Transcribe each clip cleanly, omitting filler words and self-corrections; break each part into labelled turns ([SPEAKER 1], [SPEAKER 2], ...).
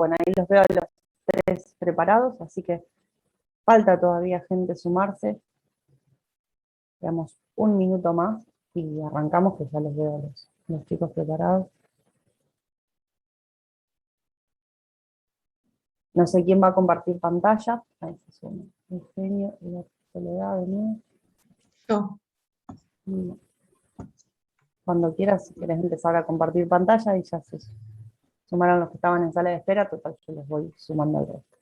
[SPEAKER 1] Bueno, ahí los veo a los tres preparados, así que falta todavía gente sumarse. Damos un minuto más y arrancamos, que ya los veo a los chicos preparados. No sé quién va a compartir pantalla. Ahí se suma. Eugenio y la Soledad de nuevo.
[SPEAKER 2] Yo.
[SPEAKER 1] Cuando quieras, si quieres empezar a compartir pantalla y ya se sumaron los que estaban en sala de espera, total, yo les voy sumando al resto.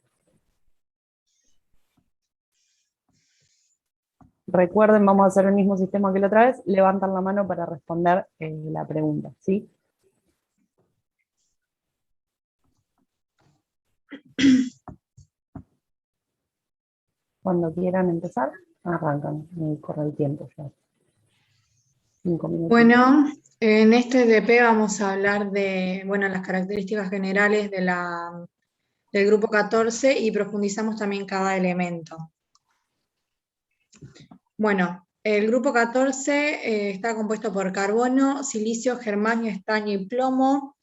[SPEAKER 1] Recuerden, vamos a hacer el mismo sistema que la otra vez, levantan la mano para responder la pregunta, ¿sí? Cuando quieran empezar, arrancan, corre el tiempo ya. 5 minutos.
[SPEAKER 2] Bueno, en este EDP vamos a hablar de las características generales del grupo 14 y profundizamos también cada elemento. Bueno, el grupo 14 está compuesto por carbono, silicio, germanio, estaño y plomo.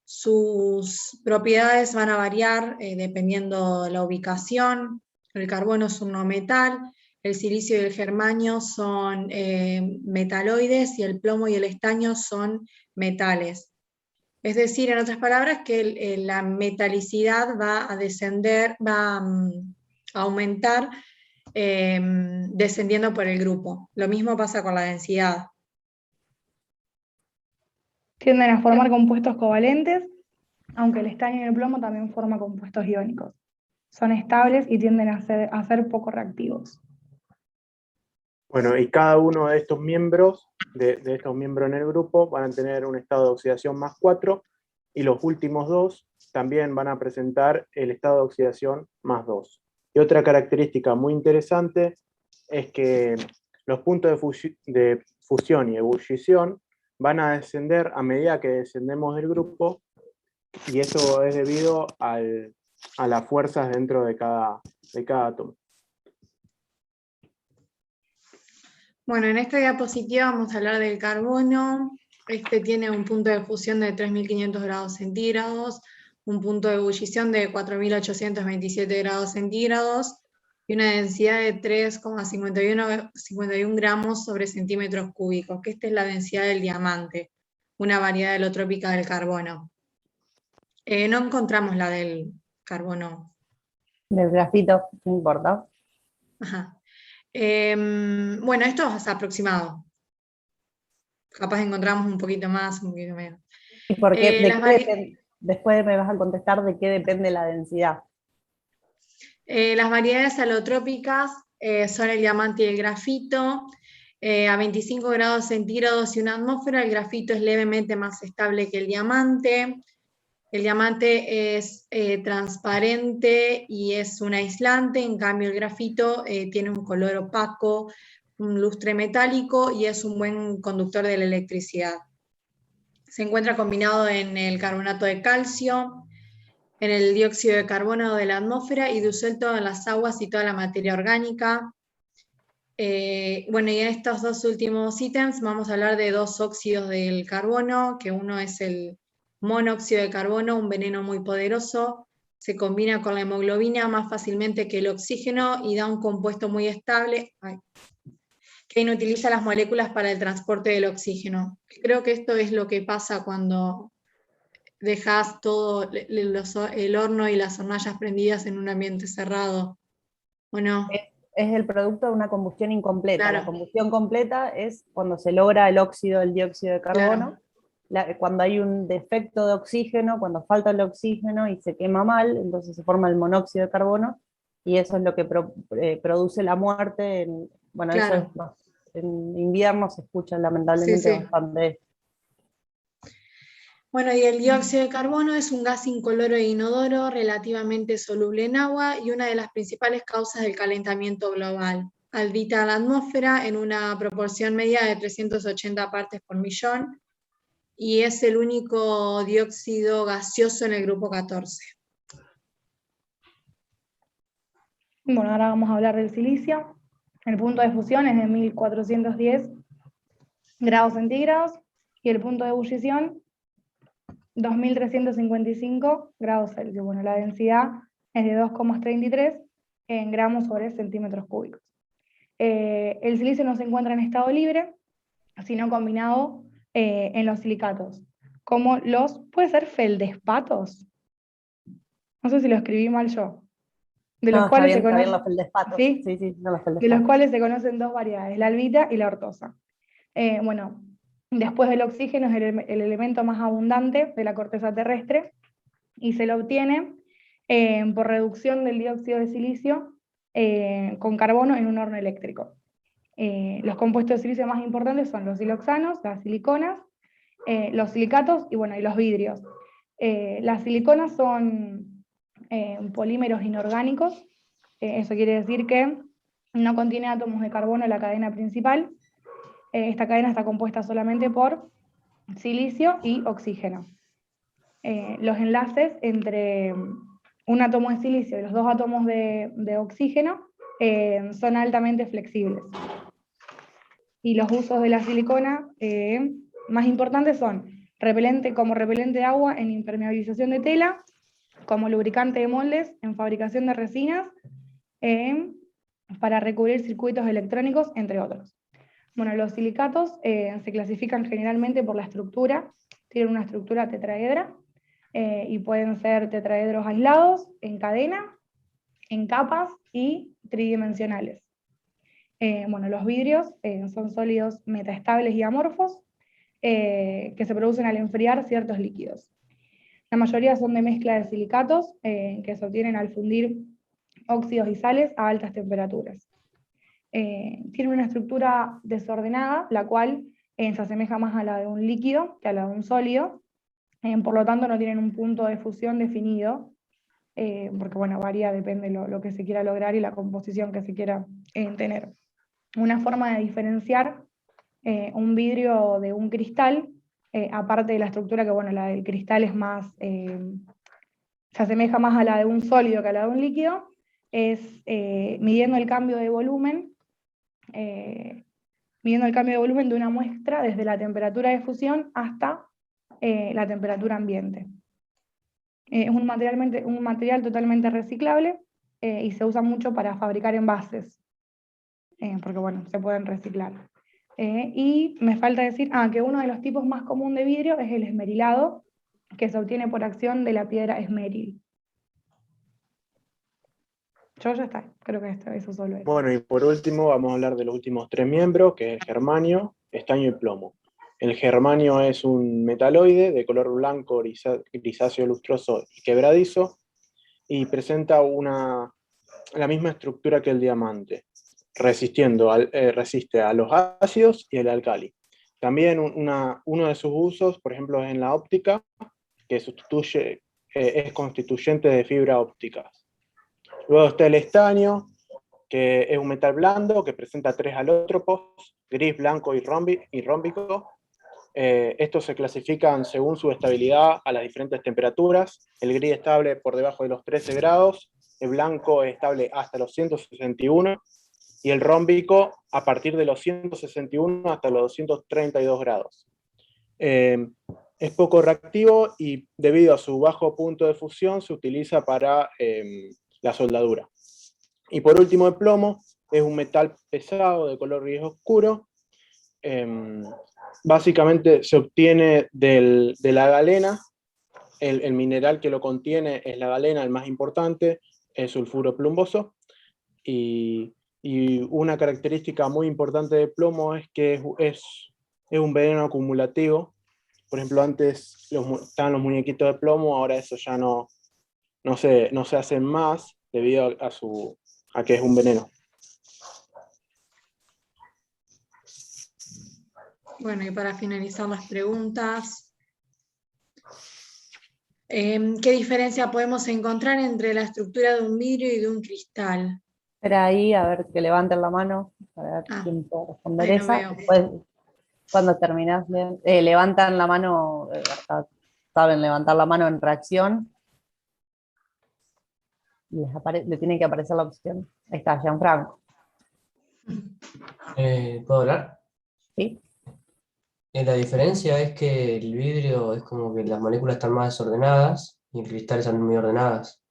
[SPEAKER 2] Sus propiedades van a variar dependiendo de la ubicación. El carbono es un no metal, el silicio y el germanio son metaloides y el plomo y el estaño son metales. Es decir, en otras palabras, que la metalicidad va a descender, va a aumentar descendiendo por el grupo. Lo mismo pasa con la densidad.
[SPEAKER 3] Tienden a formar compuestos covalentes, aunque el estaño y el plomo también forman compuestos iónicos. Son estables y tienden a ser poco reactivos.
[SPEAKER 4] Bueno, y cada uno de estos miembros, de estos miembros en el grupo, van a tener un estado de oxidación más 4, y los últimos dos también van a presentar el estado de oxidación más 2. Y otra característica muy interesante es que los puntos de fusión y ebullición van a descender a medida que descendemos del grupo, y eso es debido a las fuerzas dentro de cada átomo.
[SPEAKER 2] Bueno, en esta diapositiva vamos a hablar del carbono. Este tiene un punto de fusión de 3.500 grados centígrados, un punto de ebullición de 4.827 grados centígrados y una densidad de 3,51 gramos sobre centímetros cúbicos, que esta es la densidad del diamante, una variedad helotrópica del carbono. No encontramos la del carbono.
[SPEAKER 1] Del grafito, no importa.
[SPEAKER 2] Ajá. Bueno, esto es aproximado. Capaz encontramos un poquito más, un poquito menos.
[SPEAKER 1] ¿Y por qué después me vas a contestar de qué depende la densidad?
[SPEAKER 2] Las variedades alotrópicas son el diamante y el grafito. A 25 grados centígrados y una atmósfera, el grafito es levemente más estable que el diamante. El diamante es transparente y es un aislante, en cambio el grafito tiene un color opaco, un lustre metálico y es un buen conductor de la electricidad. Se encuentra combinado en el carbonato de calcio, en el dióxido de carbono de la atmósfera y disuelto en las aguas y toda la materia orgánica. Bueno, y en estos dos últimos ítems vamos a hablar de dos óxidos del carbono, que uno es el monóxido de carbono, un veneno muy poderoso, se combina con la hemoglobina más fácilmente que el oxígeno y da un compuesto muy estable, que inutiliza las moléculas para el transporte del oxígeno. Creo que esto es lo que pasa cuando dejas todo el horno y las hornallas prendidas en un ambiente cerrado, ¿o no?
[SPEAKER 1] Es el producto de una combustión incompleta.
[SPEAKER 2] Claro.
[SPEAKER 1] La combustión completa es cuando se logra el óxido del dióxido de carbono, claro. Cuando hay un defecto de oxígeno, cuando falta el oxígeno y se quema mal, entonces se forma el monóxido de carbono, y eso es lo que produce la muerte. Bueno,
[SPEAKER 2] Claro.
[SPEAKER 1] Eso en invierno se escucha lamentablemente bastante.
[SPEAKER 2] Bueno, y el dióxido de carbono es un gas incoloro e inodoro, relativamente soluble en agua y una de las principales causas del calentamiento global. Habita la atmósfera en una proporción media de 380 partes por millón y es el único dióxido gaseoso en el grupo 14.
[SPEAKER 3] Bueno, ahora vamos a hablar del silicio. El punto de fusión es de 1410 grados centígrados y el punto de ebullición 2.355 grados Celsius. Bueno, la densidad es de 2,33 en gramos sobre centímetros cúbicos. El silicio no se encuentra en estado libre, sino combinado en los silicatos, como puede ser feldespatos. No sé si lo escribí mal yo. De los cuales se conocen
[SPEAKER 1] los feldespatos.
[SPEAKER 3] ¿sí?
[SPEAKER 1] Sí, no, los feldespatos.
[SPEAKER 3] De los cuales se conocen dos variedades, la albita y la ortosa. Bueno, después del oxígeno es el elemento más abundante de la corteza terrestre y se lo obtiene por reducción del dióxido de silicio con carbono en un horno eléctrico. Los compuestos de silicio más importantes son los siloxanos, las siliconas, los silicatos y los vidrios. Las siliconas son polímeros inorgánicos, eso quiere decir que no contiene átomos de carbono en la cadena principal. Esta cadena está compuesta solamente por silicio y oxígeno. Los enlaces entre un átomo de silicio y los dos átomos de oxígeno son altamente flexibles. Y los usos de la silicona más importantes son como repelente de agua en impermeabilización de tela, como lubricante de moldes en fabricación de resinas, para recubrir circuitos electrónicos, entre otros. Bueno, los silicatos se clasifican generalmente por la estructura, tienen una estructura tetraedra, y pueden ser tetraedros aislados, en cadena, en capas y tridimensionales. Los vidrios son sólidos metaestables y amorfos que se producen al enfriar ciertos líquidos. La mayoría son de mezcla de silicatos que se obtienen al fundir óxidos y sales a altas temperaturas. Tiene una estructura desordenada, la cual se asemeja más a la de un líquido que a la de un sólido, por lo tanto no tienen un punto de fusión definido, porque varía, depende lo que se quiera lograr y la composición que se quiera tener. Una forma de diferenciar un vidrio de un cristal, aparte de la estructura que la del cristal es más, se asemeja más a la de un sólido que a la de un líquido, es midiendo el cambio de volumen de una muestra desde la temperatura de fusión hasta la temperatura ambiente. Es un material totalmente reciclable y se usa mucho para fabricar envases, porque se pueden reciclar. Y me falta decir que uno de los tipos más comunes de vidrio es el esmerilado, que se obtiene por acción de la piedra esmeril. Ya está, creo que eso solo es.
[SPEAKER 4] Bueno, y por último vamos a hablar de los últimos tres miembros, que es germanio, estaño y plomo. El germanio es un metaloide de color blanco, grisáceo, lustroso y quebradizo, y presenta la misma estructura que el diamante, resiste a los ácidos y el álcali. También uno de sus usos, por ejemplo, es en la óptica, que es constituyente de fibra óptica. Luego está el estaño, que es un metal blando que presenta tres alótropos, gris, blanco y rómbico. Estos se clasifican según su estabilidad a las diferentes temperaturas. El gris estable por debajo de los 13 grados, el blanco estable hasta los 161 y el rómbico a partir de los 161 hasta los 232 grados. Es poco reactivo y debido a su bajo punto de fusión se utiliza para la soldadura. Y por último, el plomo es un metal pesado de color gris oscuro. Básicamente se obtiene de la galena. El mineral que lo contiene es la galena, el más importante, es sulfuro plumboso. Y una característica muy importante del plomo es que es un veneno acumulativo. Por ejemplo, antes estaban los muñequitos de plomo, ahora eso ya no se hacen más debido a que es un veneno.
[SPEAKER 2] Bueno, y para finalizar las preguntas, ¿qué diferencia podemos encontrar entre la estructura de un vidrio y de un cristal?
[SPEAKER 1] Espera ahí, a ver, que levanten la mano, para ver quién puede responder esa. Después, cuando terminás, levantan la mano, saben levantar la mano en reacción, y le tiene que aparecer la opción. Ahí está, Gianfranco.
[SPEAKER 5] ¿Puedo hablar?
[SPEAKER 1] Sí.
[SPEAKER 5] La diferencia es que el vidrio es como que las moléculas están más desordenadas y el cristal están muy ordenadas.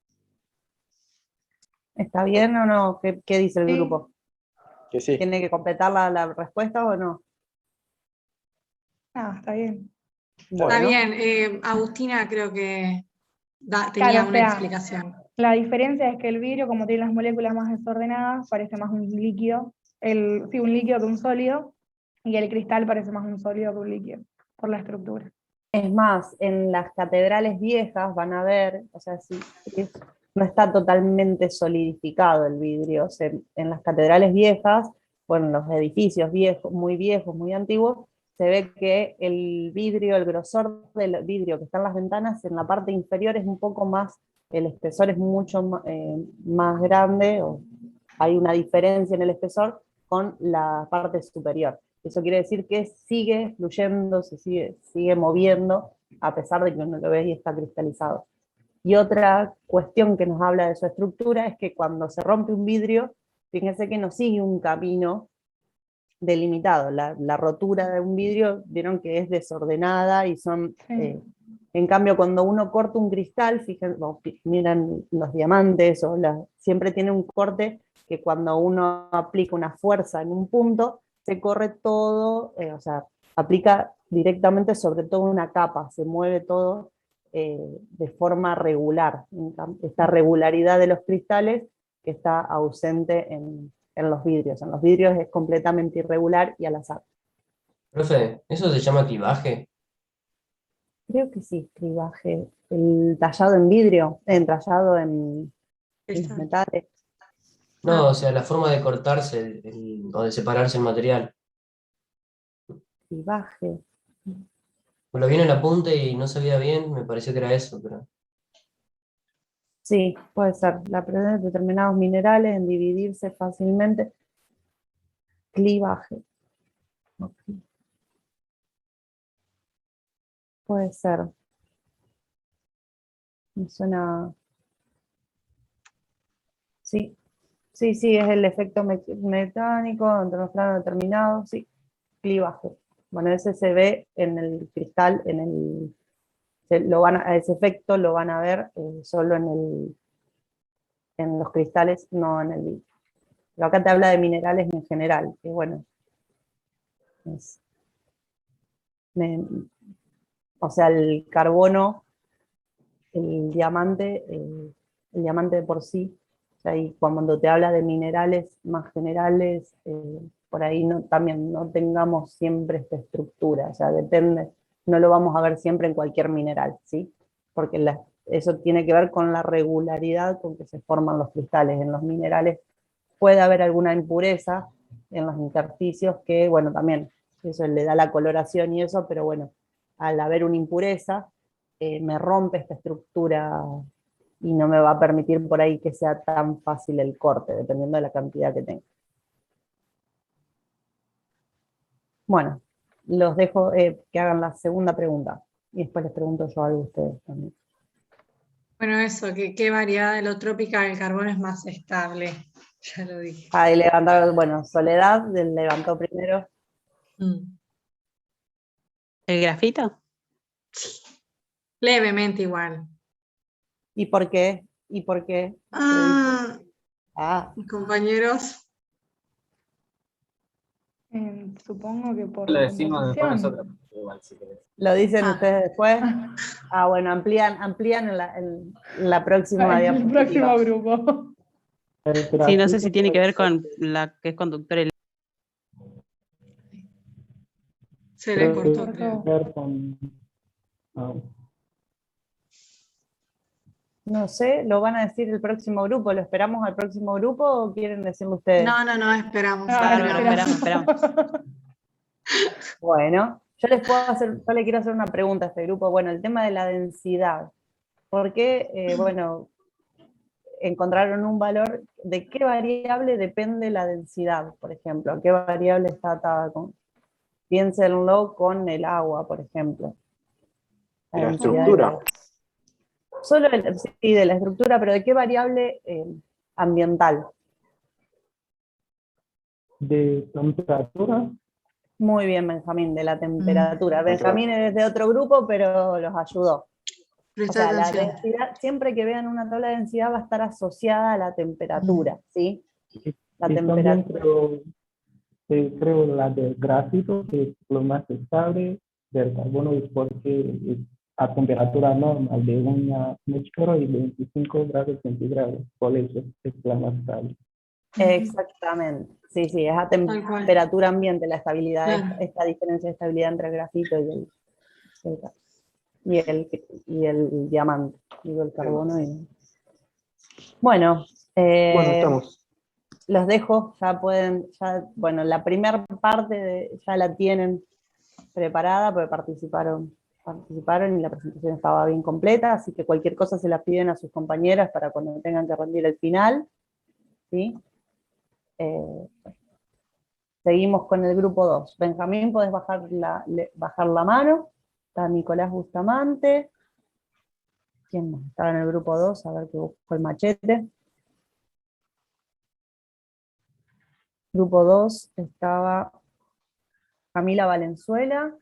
[SPEAKER 1] ¿Está bien o no? ¿Qué dice el
[SPEAKER 3] Sí.
[SPEAKER 1] grupo?
[SPEAKER 4] Que sí.
[SPEAKER 1] ¿Tiene que completar la respuesta o no?
[SPEAKER 3] Ah, está bien.
[SPEAKER 2] Está
[SPEAKER 1] Bueno,
[SPEAKER 2] bien, Agustina creo que tenía
[SPEAKER 3] Claro, o
[SPEAKER 2] una
[SPEAKER 3] sea,
[SPEAKER 2] explicación.
[SPEAKER 3] la diferencia es que el vidrio, como tiene las moléculas más desordenadas, parece más un líquido, sí, un líquido que un sólido, y el cristal parece más un sólido que un líquido, por la estructura.
[SPEAKER 1] es más, en las catedrales viejas van a ver, o sea, no está totalmente solidificado el vidrio. O sea, en las catedrales viejas, bueno, en los edificios viejos, muy antiguos, se ve que el vidrio, el grosor del vidrio que está en las ventanas, en la parte inferior es un poco más, el espesor es mucho más grande, o hay una diferencia en el espesor con la parte superior. Eso quiere decir que sigue fluyendo, sigue moviendo, a pesar de que uno lo ve y está cristalizado. Y otra cuestión que nos habla de su estructura es que cuando se rompe un vidrio, fíjense que no sigue un camino delimitado. La rotura de un vidrio, vieron que es desordenada y son...
[SPEAKER 3] Sí.
[SPEAKER 1] En cambio, cuando uno corta un cristal, fíjense, miran los diamantes, siempre tiene un corte que cuando uno aplica una fuerza en un punto, se corre todo, o sea, aplica directamente sobre toda una capa, se mueve todo de forma regular. Esta regularidad de los cristales que está ausente en los vidrios. En los vidrios es completamente irregular y al azar.
[SPEAKER 5] Profe, ¿eso se llama clivaje?
[SPEAKER 1] Creo que sí, clivaje. El tallado en vidrio, tallado en los metales.
[SPEAKER 5] No, o sea, la forma de cortarse o de separarse el material.
[SPEAKER 1] Clivaje.
[SPEAKER 5] Pues lo vi en el apunte y no sabía bien, me pareció que era eso, pero...
[SPEAKER 1] Sí, puede ser. La presencia de determinados minerales en dividirse fácilmente. Clivaje. Ok. Puede ser. Me suena. Sí, sí, es el efecto mecánico entre los planos determinados. Sí, clivaje. Bueno, ese se ve en el cristal, a ese efecto lo van a ver solo en los cristales, no en el vidrio. Pero acá te habla de minerales en general, que bueno, es, o sea, el carbono, el diamante de por sí, o sea, y cuando te habla de minerales más generales, por ahí también no tengamos siempre esta estructura, o sea, depende, no lo vamos a ver siempre en cualquier mineral, ¿sí? Porque eso tiene que ver con la regularidad con que se forman los cristales. En los minerales puede haber alguna impureza en los intersticios que, bueno, también eso le da la coloración y eso, pero bueno, al haber una impureza, me rompe esta estructura y no me va a permitir por ahí que sea tan fácil el corte, dependiendo de la cantidad que tenga. Bueno, los dejo que hagan la segunda pregunta y después les pregunto yo algo a ustedes también.
[SPEAKER 2] Bueno, eso, ¿qué variedad helotrópica del carbono es más estable? Ya lo dije.
[SPEAKER 1] Ahí bueno, Soledad levantó primero.
[SPEAKER 6] ¿El grafito?
[SPEAKER 2] Levemente igual.
[SPEAKER 1] ¿Y por qué? ¿Y por qué?
[SPEAKER 2] Mis compañeros.
[SPEAKER 3] Supongo que por
[SPEAKER 7] Lo
[SPEAKER 3] la
[SPEAKER 7] decimos después
[SPEAKER 3] composición.
[SPEAKER 7] nosotros, igual, si querés.
[SPEAKER 1] ¿Lo dicen ustedes después? Bueno, amplían en la próxima
[SPEAKER 3] El
[SPEAKER 1] diapositiva.
[SPEAKER 3] próximo grupo.
[SPEAKER 6] Sí, no sé si tiene que ver con la que es conductor eléctrico.
[SPEAKER 2] Se le cortó, creo.
[SPEAKER 1] No sé, ¿lo van a decir el próximo grupo? ¿Lo esperamos al próximo grupo o quieren decirlo ustedes?
[SPEAKER 2] No, esperamos.
[SPEAKER 6] Esperamos.
[SPEAKER 1] Bueno, yo le quiero hacer una pregunta a este grupo. Bueno, el tema de la densidad. ¿Por qué, bueno, encontraron un valor? ¿De qué variable depende la densidad, por ejemplo? ¿A qué variable está atada con? Piénsenlo con el agua, por ejemplo.
[SPEAKER 4] La
[SPEAKER 1] densidad
[SPEAKER 4] estructura.
[SPEAKER 1] del agua. Solo sí, de la estructura, pero ¿de qué variable ambiental?
[SPEAKER 8] De temperatura.
[SPEAKER 1] Muy bien, Benjamín, de la temperatura. Benjamín es de otro grupo, pero los ayudó. O
[SPEAKER 2] Presta
[SPEAKER 1] sea, la
[SPEAKER 2] atención.
[SPEAKER 1] densidad, siempre que vean una tabla de densidad va a estar asociada a la temperatura, ¿sí? La
[SPEAKER 7] Y también
[SPEAKER 1] temperatura.
[SPEAKER 7] creo la del grafito, que es lo más estable del carbono, es porque es a temperatura normal de una atmósfera y 25 grados centígrados. Por eso es la más estable.
[SPEAKER 1] Exactamente. Sí, sí, es a
[SPEAKER 2] Tal cual.
[SPEAKER 1] temperatura ambiente la estabilidad,
[SPEAKER 2] Claro.
[SPEAKER 1] esta diferencia de estabilidad entre el grafito y el diamante, digo, el carbono. Bueno,
[SPEAKER 4] Bueno, estamos.
[SPEAKER 1] los dejo, ya pueden, bueno, la primera parte ya la tienen preparada porque participaron y la presentación estaba bien completa, así que cualquier cosa se la piden a sus compañeras para cuando tengan que rendir el final, ¿sí? Seguimos con el grupo 2. Benjamín, podés bajar la mano. Está Nicolás Bustamante. ¿Quién más estaba en el grupo 2? A ver que busco el machete. Grupo 2 estaba Camila Valenzuela.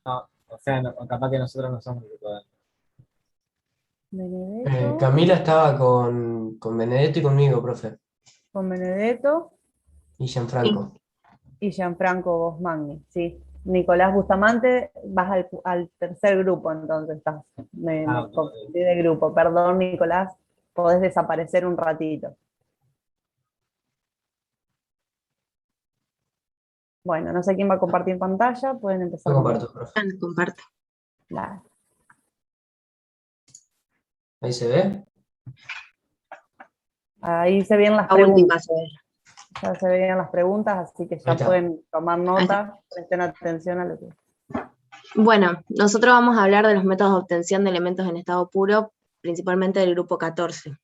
[SPEAKER 8] No, o sea, capaz que nosotros no somos el grupo de...
[SPEAKER 1] Benedetto.
[SPEAKER 5] Camila estaba con Benedetto y conmigo, profe.
[SPEAKER 1] Con Benedetto.
[SPEAKER 5] Y Gianfranco.
[SPEAKER 1] Y Gianfranco Bosmagni, sí. Nicolás Bustamante, vas al tercer grupo, entonces estás. Me confundí de grupo. Perdón, Nicolás, podés desaparecer un ratito. Bueno, no sé quién va a compartir pantalla, pueden empezar.
[SPEAKER 5] Yo comparto, profe.
[SPEAKER 2] Comparto.
[SPEAKER 1] Claro.
[SPEAKER 5] Ahí se ve.
[SPEAKER 1] Ahí se ven las
[SPEAKER 2] La última
[SPEAKER 1] preguntas.
[SPEAKER 2] se ve.
[SPEAKER 1] Ya se veían las preguntas, así que
[SPEAKER 5] Ahí
[SPEAKER 1] ya
[SPEAKER 5] está.
[SPEAKER 1] pueden tomar nota, presten atención a lo que...
[SPEAKER 2] Bueno, nosotros vamos a hablar de los métodos de obtención de elementos en estado puro, principalmente del grupo 14.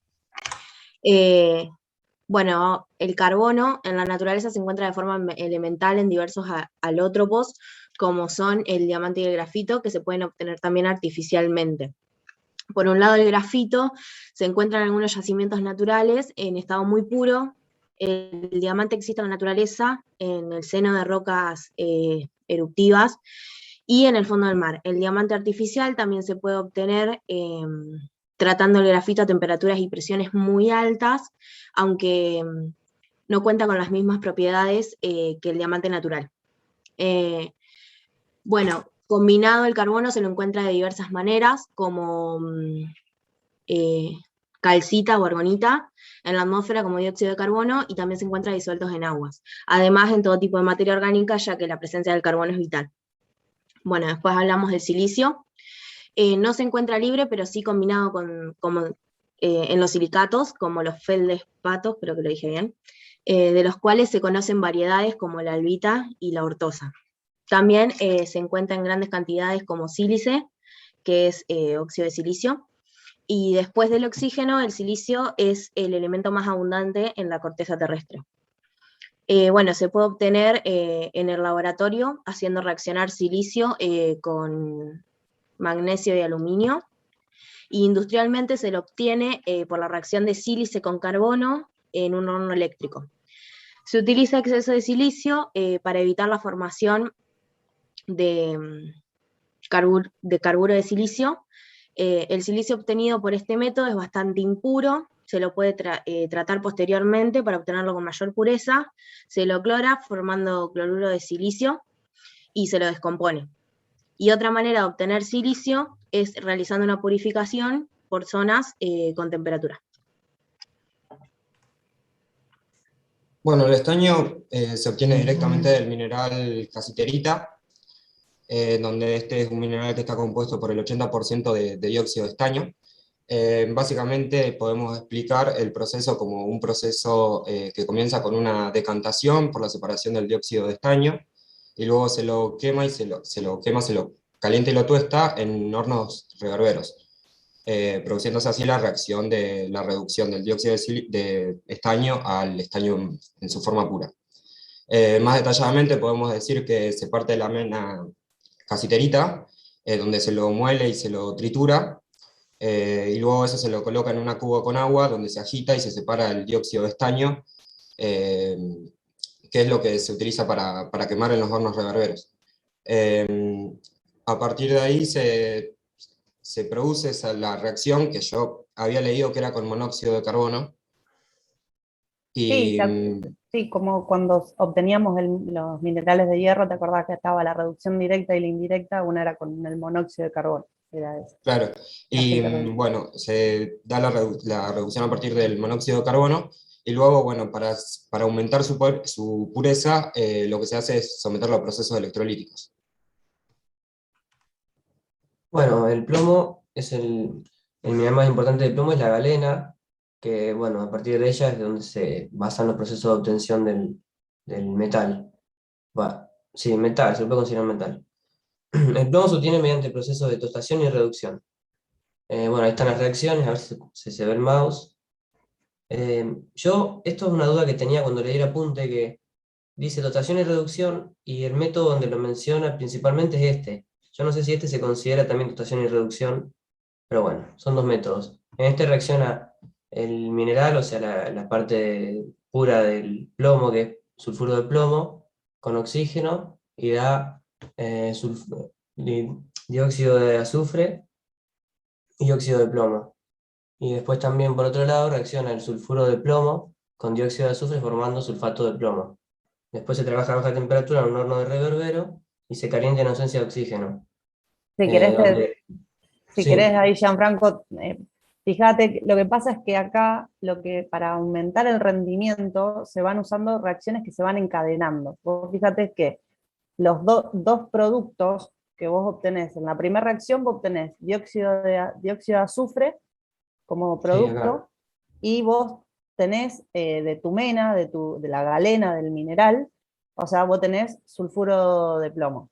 [SPEAKER 2] Bueno, el carbono en la naturaleza se encuentra de forma elemental en diversos alótropos, como son el diamante y el grafito, que se pueden obtener también artificialmente. Por un lado, el grafito se encuentra en algunos yacimientos naturales en estado muy puro. El diamante existe en la naturaleza, en el seno de rocas eruptivas y en el fondo del mar. El diamante artificial también se puede obtener tratando el grafito a temperaturas y presiones muy altas, aunque no cuenta con las mismas propiedades que el diamante natural. Bueno, combinado el carbono se lo encuentra de diversas maneras, como calcita o argonita en la atmósfera como dióxido de carbono, y también se encuentra disueltos en aguas. Además, en todo tipo de materia orgánica, ya que la presencia del carbono es vital. Bueno, después hablamos del silicio. No se encuentra libre, pero sí combinado en los silicatos, como los feldespatos, creo que lo dije bien, de los cuales se conocen variedades como la albita y la ortosa. También se encuentra en grandes cantidades como sílice, que es óxido de silicio, y después del oxígeno, el silicio es el elemento más abundante en la corteza terrestre. Bueno, se puede obtener en el laboratorio haciendo reaccionar silicio con magnesio y aluminio, y industrialmente se lo obtiene por la reacción de sílice con carbono en un horno eléctrico. Se utiliza exceso de silicio para evitar la formación de carburo de silicio. El silicio obtenido por este método es bastante impuro, se lo puede tratar posteriormente para obtenerlo con mayor pureza, se lo clora formando cloruro de silicio y se lo descompone. Y otra manera de obtener silicio es realizando una purificación por zonas con temperatura.
[SPEAKER 9] Bueno, el estaño se obtiene directamente del mineral casiterita, donde este es un mineral que está compuesto por el 80% de dióxido de estaño. Básicamente podemos explicar el proceso como un proceso que comienza con una decantación por la separación del dióxido de estaño, y luego se lo quema y se lo calienta y lo tuesta en hornos reverberos, produciéndose así la reacción de la reducción del dióxido de estaño al estaño en su forma pura. Más detalladamente podemos decir que se parte de la mena casiterita, donde se lo muele y se lo tritura, y luego eso se lo coloca en una cuba con agua, donde se agita y se separa el dióxido de estaño, que es lo que se utiliza para quemar en los hornos reverberos. A partir de ahí se produce la reacción que yo había leído que era con monóxido de carbono. Y,
[SPEAKER 1] sí, como cuando obteníamos los minerales de hierro, ¿te acordás que estaba la reducción directa y la indirecta? Una era con el monóxido de carbono. Era eso.
[SPEAKER 9] Claro, y bueno, se da la reducción a partir del monóxido de carbono, y luego, bueno, para aumentar su pureza, lo que se hace es someterlo a procesos electrolíticos.
[SPEAKER 5] Bueno, el plomo es el mineral más importante del plomo, es la galena, que bueno, a partir de ella es de donde se basan los procesos de obtención del metal. Sí, metal, se lo puede considerar metal. El plomo se obtiene mediante procesos de tostación y reducción. Bueno, ahí están las reacciones, a ver si se ve el mouse. Esto es una duda que tenía cuando leí el apunte, que dice tostación y reducción, y el método donde lo menciona principalmente es este. Yo no sé si este se considera también tostación y reducción, pero bueno, son dos métodos. En este reacciona el mineral, o sea, la parte pura del plomo, que es sulfuro de plomo, con oxígeno, y da dióxido de azufre y óxido de plomo. Y después también, por otro lado, reacciona el sulfuro de plomo con dióxido de azufre formando sulfato de plomo. Después se trabaja a baja temperatura en un horno de reverbero y se calienta en ausencia de oxígeno.
[SPEAKER 1] Si querés,
[SPEAKER 5] Sí.
[SPEAKER 1] querés ahí, Gianfranco, fíjate, lo que pasa es que acá, para aumentar el rendimiento, se van usando reacciones que se van encadenando. Vos fíjate que los dos productos que vos obtenés, en la primera reacción vos obtenés dióxido de azufre como producto, y vos tenés de tu mena, de la galena del mineral, o sea, vos tenés sulfuro de plomo.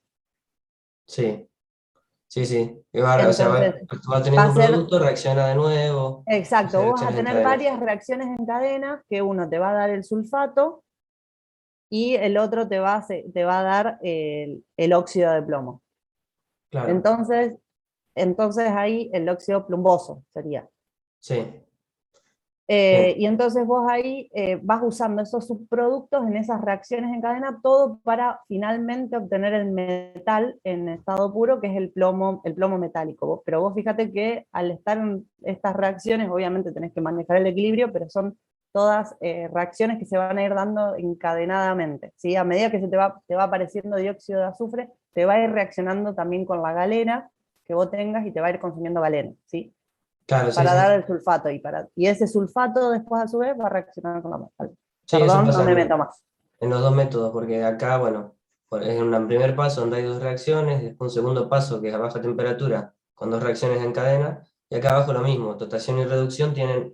[SPEAKER 5] Sí. Sí. O
[SPEAKER 1] Entonces,
[SPEAKER 5] sea, va teniendo un producto, reacciona de nuevo.
[SPEAKER 1] Exacto, vos vas a tener varias reacciones en cadena, que uno te va a dar el sulfato y el otro te va a dar el óxido de plomo.
[SPEAKER 5] Claro.
[SPEAKER 1] Entonces ahí el óxido plumboso sería.
[SPEAKER 5] Sí.
[SPEAKER 1] Y entonces vos ahí vas usando esos subproductos en esas reacciones en cadena, todo para finalmente obtener el metal en estado puro, que es el plomo metálico. Pero vos fíjate que al estar en estas reacciones, obviamente tenés que manejar el equilibrio, pero son todas reacciones que se van a ir dando encadenadamente, ¿sí? A medida que te va apareciendo dióxido de azufre, te va a ir reaccionando también con la galena que vos tengas y te va a ir consumiendo galena, ¿sí?
[SPEAKER 5] Claro,
[SPEAKER 1] para dar el sulfato, y ese sulfato después a su vez va a reaccionar con la metal.
[SPEAKER 5] Sí,
[SPEAKER 1] Perdón, no me meto más.
[SPEAKER 5] En los dos métodos, porque acá, bueno, en un primer paso donde hay dos reacciones, después un segundo paso que es a baja temperatura, con dos reacciones en cadena, y acá abajo lo mismo, tostación y reducción tienen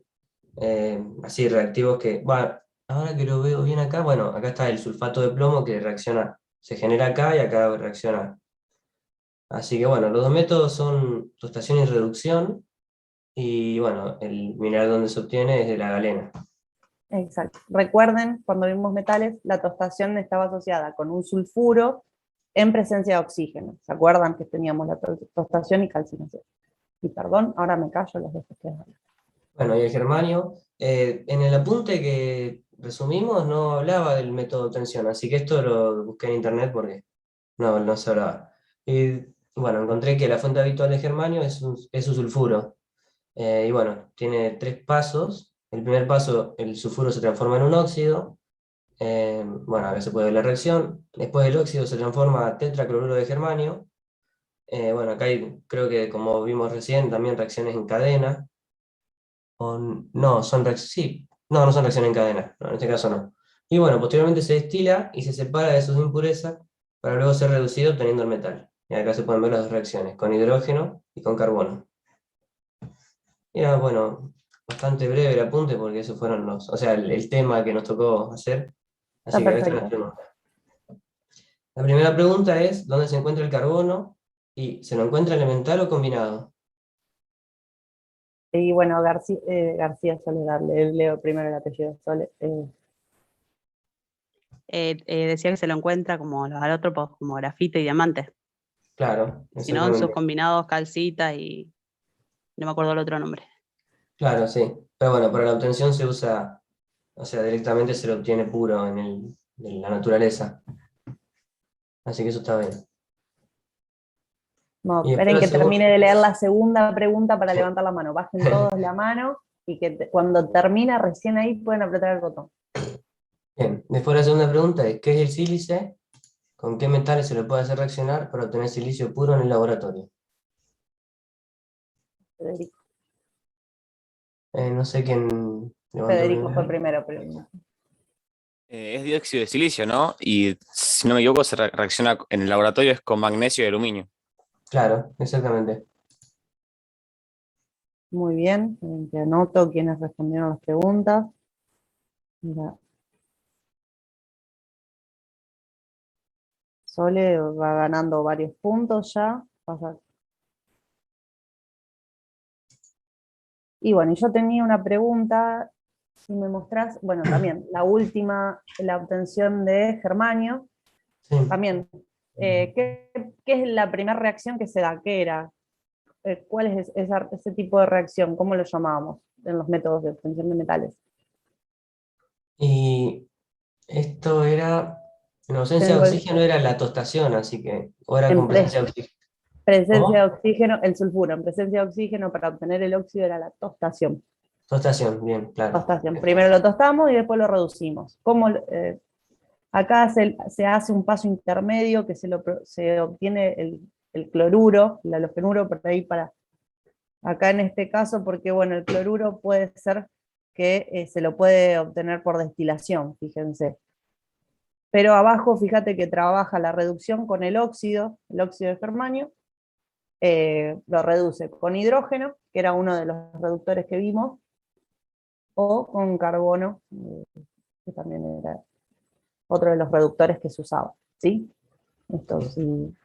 [SPEAKER 5] así reactivos que, bueno, ahora que lo veo bien acá, bueno, acá está el sulfato de plomo que reacciona, se genera acá y acá reacciona. Así que bueno, los dos métodos son tostación y reducción, y bueno, el mineral donde se obtiene es de la galena.
[SPEAKER 1] Exacto. Recuerden, cuando vimos metales, la tostación estaba asociada con un sulfuro en presencia de oxígeno. ¿Se acuerdan que teníamos la tostación y calcinación? Y perdón, ahora me callo, los dejo ustedes hablar.
[SPEAKER 5] Bueno, y el germanio, en el apunte que resumimos no hablaba del método de obtención, así que esto lo busqué en internet porque no se hablaba. Y bueno, encontré que la fuente habitual de germanio es un sulfuro. Y bueno, tiene 3 pasos. El primer paso, el sulfuro se transforma en un óxido. Bueno, acá se puede ver la reacción. Después el óxido se transforma a tetracloruro de germanio. Bueno, acá hay, creo que como vimos recién, también reacciones en cadena. No son reacciones en cadena, no, en este caso no. Y bueno, posteriormente se destila y se separa de sus impurezas para luego ser reducido obteniendo el metal. Y acá se pueden ver las dos reacciones, con hidrógeno y con carbono. Y bueno, bastante breve el apunte porque esos fueron o sea, el tema que nos tocó hacer. Así que acá están las preguntas. La primera pregunta es, ¿dónde se encuentra el carbono? ¿Y se lo encuentra elemental o combinado?
[SPEAKER 1] Y bueno, García Soledad, leo primero el apellido Sole.
[SPEAKER 6] Decía que se lo encuentra como al otro, pues, como grafito y diamante.
[SPEAKER 5] Claro.
[SPEAKER 6] Si no, en sus combinados calcita y no me acuerdo el otro nombre.
[SPEAKER 5] Claro, sí. Pero bueno, para la obtención se usa O sea, directamente se lo obtiene puro en la naturaleza. Así que eso está bien.
[SPEAKER 1] No,
[SPEAKER 5] Y después
[SPEAKER 1] esperen
[SPEAKER 5] la
[SPEAKER 1] que
[SPEAKER 5] segunda.
[SPEAKER 1] termine de leer la segunda pregunta para levantar la mano. Bajen todos la mano y que cuando termina, recién ahí pueden apretar el botón.
[SPEAKER 5] Bien, después la segunda pregunta es, ¿qué es el sílice? ¿Con qué metales se le puede hacer reaccionar para obtener silicio puro en el laboratorio?
[SPEAKER 1] Federico,
[SPEAKER 5] No sé quién levantó
[SPEAKER 1] Federico fue
[SPEAKER 5] primero.
[SPEAKER 1] primero, pero
[SPEAKER 10] Es dióxido de silicio, ¿no? Y si no me equivoco, se reacciona en el laboratorio es con magnesio y aluminio.
[SPEAKER 5] Claro, exactamente.
[SPEAKER 1] muy bien. Que anoto quienes respondieron las preguntas. Mira, Sole va ganando varios puntos ya. Y bueno, yo tenía una pregunta, si me mostrás, bueno, también la última, la obtención de germanio,
[SPEAKER 5] Sí.
[SPEAKER 1] también, ¿qué es la primera reacción que se da? ¿Qué era? ¿Cuál es ese tipo de reacción? ¿Cómo lo llamábamos en los métodos de obtención de metales?
[SPEAKER 5] Y esto era, en ausencia de
[SPEAKER 1] Tengo
[SPEAKER 5] oxígeno era la tostación, así que, o era
[SPEAKER 1] en
[SPEAKER 5] con presencia de oxígeno.
[SPEAKER 1] presencia de
[SPEAKER 5] ¿Cómo?
[SPEAKER 1] oxígeno, el sulfuro, en presencia de oxígeno para obtener el óxido era la tostación.
[SPEAKER 5] Tostación, bien, claro.
[SPEAKER 1] Tostación. Primero lo tostamos y después lo reducimos. Acá se hace un paso intermedio que se obtiene el cloruro, el halogενuro, por ahí acá en este caso, porque bueno, el cloruro puede ser que se lo puede obtener por destilación, fíjense. Pero abajo, fíjate que trabaja la reducción con el óxido de germanio, lo reduce con hidrógeno, que era uno de los reductores que vimos, o con carbono, que también era otro de los reductores que se usaba, ¿sí? Esto, si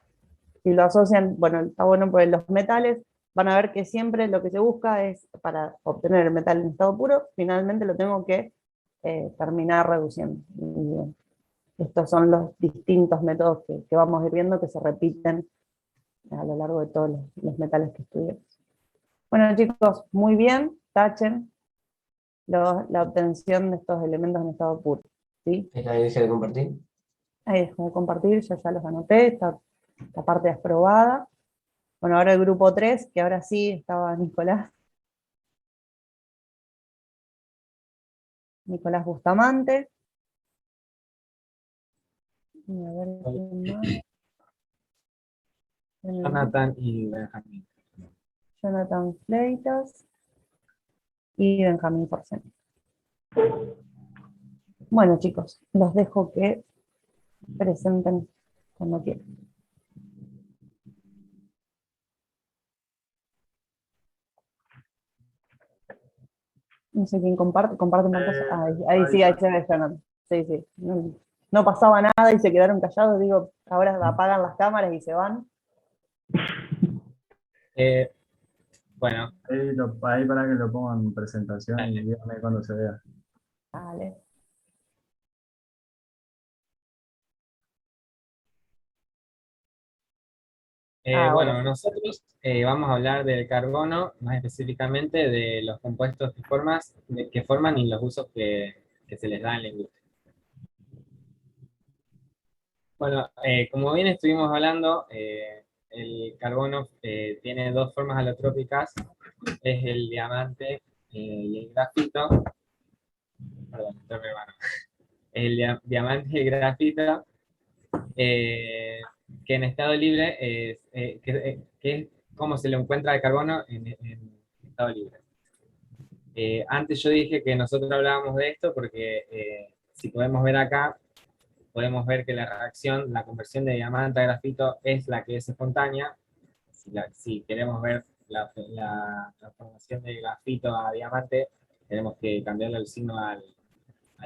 [SPEAKER 1] lo asocian, bueno, está bueno porque los metales van a ver que siempre lo que se busca es, para obtener el metal en estado puro, finalmente lo tengo que terminar reduciendo. Y estos son los distintos métodos que vamos a ir viendo que se repiten a lo largo de todos los metales que estudiamos. Bueno, chicos, muy bien, tachen la obtención de estos elementos en estado puro, ¿sí?
[SPEAKER 5] Ahí dejé de compartir.
[SPEAKER 1] Ahí dejo de compartir, yo ya los anoté, esta parte es aprobada. Bueno, ahora el grupo 3, que ahora sí estaba Nicolás Bustamante. Y a ver quién más.
[SPEAKER 8] Jonathan y Benjamín.
[SPEAKER 1] Jonathan Fleitas y Benjamín Porcel. Bueno, chicos, los dejo que presenten cuando quieran. No sé quién comparte pantalla. Ahí sí, ahí se ve Jonathan. Sí, sí. No pasaba nada y se quedaron callados. Digo, ahora apagan las cámaras y se van.
[SPEAKER 8] Bueno,
[SPEAKER 11] Ahí para que lo pongan en presentación y
[SPEAKER 8] dale.
[SPEAKER 11] díganme cuando se vea.
[SPEAKER 1] Vale. Ahora
[SPEAKER 8] Bueno,
[SPEAKER 1] sí.
[SPEAKER 8] nosotros vamos a hablar del carbono, más específicamente de los compuestos que forman y los usos que se les da en la industria. Bueno, como bien estuvimos hablando, el carbono tiene dos formas alotrópicas, es el diamante y el grafito. Perdón, estoy re malo. Diamante y el grafito, que en estado libre que es como se lo encuentra el carbono en estado libre. Antes yo dije que nosotros hablábamos de esto porque si podemos ver acá, podemos ver que la reacción, la conversión de diamante a grafito es la que es espontánea. Si queremos ver la transformación de grafito a diamante, tenemos que cambiarle el signo al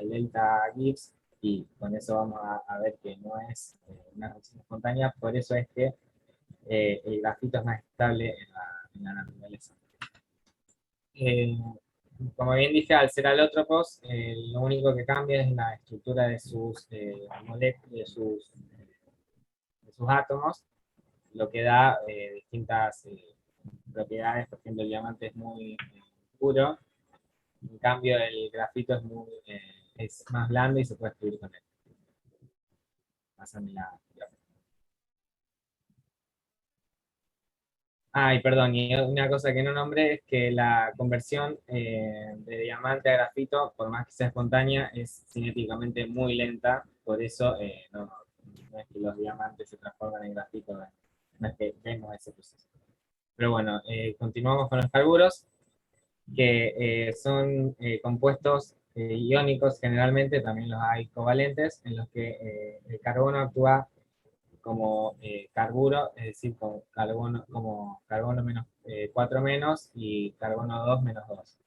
[SPEAKER 8] delta Gibbs, y con eso vamos a ver que no es una reacción espontánea, por eso es que el grafito es más estable en la naturaleza. Como bien dije, al ser alótropos, lo único que cambia es la estructura de sus moléculas, de sus átomos, lo que da distintas propiedades. Por ejemplo, el diamante es muy puro, En cambio, el grafito es más blando y se puede escribir con él. Pásame la... Ah, y perdón, y una cosa que no nombré es que la conversión de diamante a grafito, por más que sea espontánea, es cinéticamente muy lenta, por eso no es que los diamantes se transforman en grafito, no es que vemos ese proceso. Pero bueno, continuamos con los carburos, que son compuestos iónicos generalmente, también los hay covalentes, en los que el carbono actúa como carburo, es decir, como carbono menos 4 menos y carbono 2 menos 2,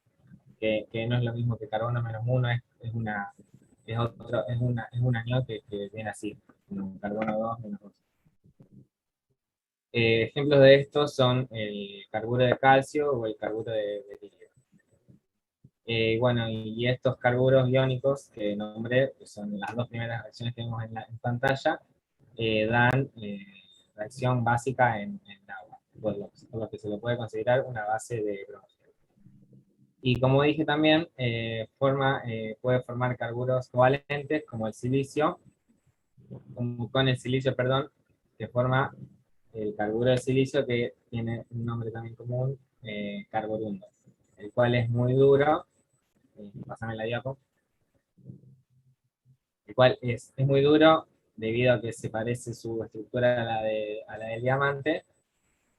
[SPEAKER 8] que no es lo mismo que carbono menos 1, es un anión que viene así, como carbono 2 menos 2. Ejemplos de estos son el carburo de calcio o el carburo de litio. Bueno, y estos carburos iónicos que nombré, que son las dos primeras reacciones que vemos en pantalla, dan reacción básica en agua, por lo que se lo puede considerar una base de bronce. Y como dije también, puede formar carburos covalentes como el silicio, con el silicio, perdón, que forma el carburo de silicio, que tiene un nombre también común, carborundo, el cual es muy duro. Pásame la diapo. El cual es muy duro debido a que se parece su estructura a la del diamante,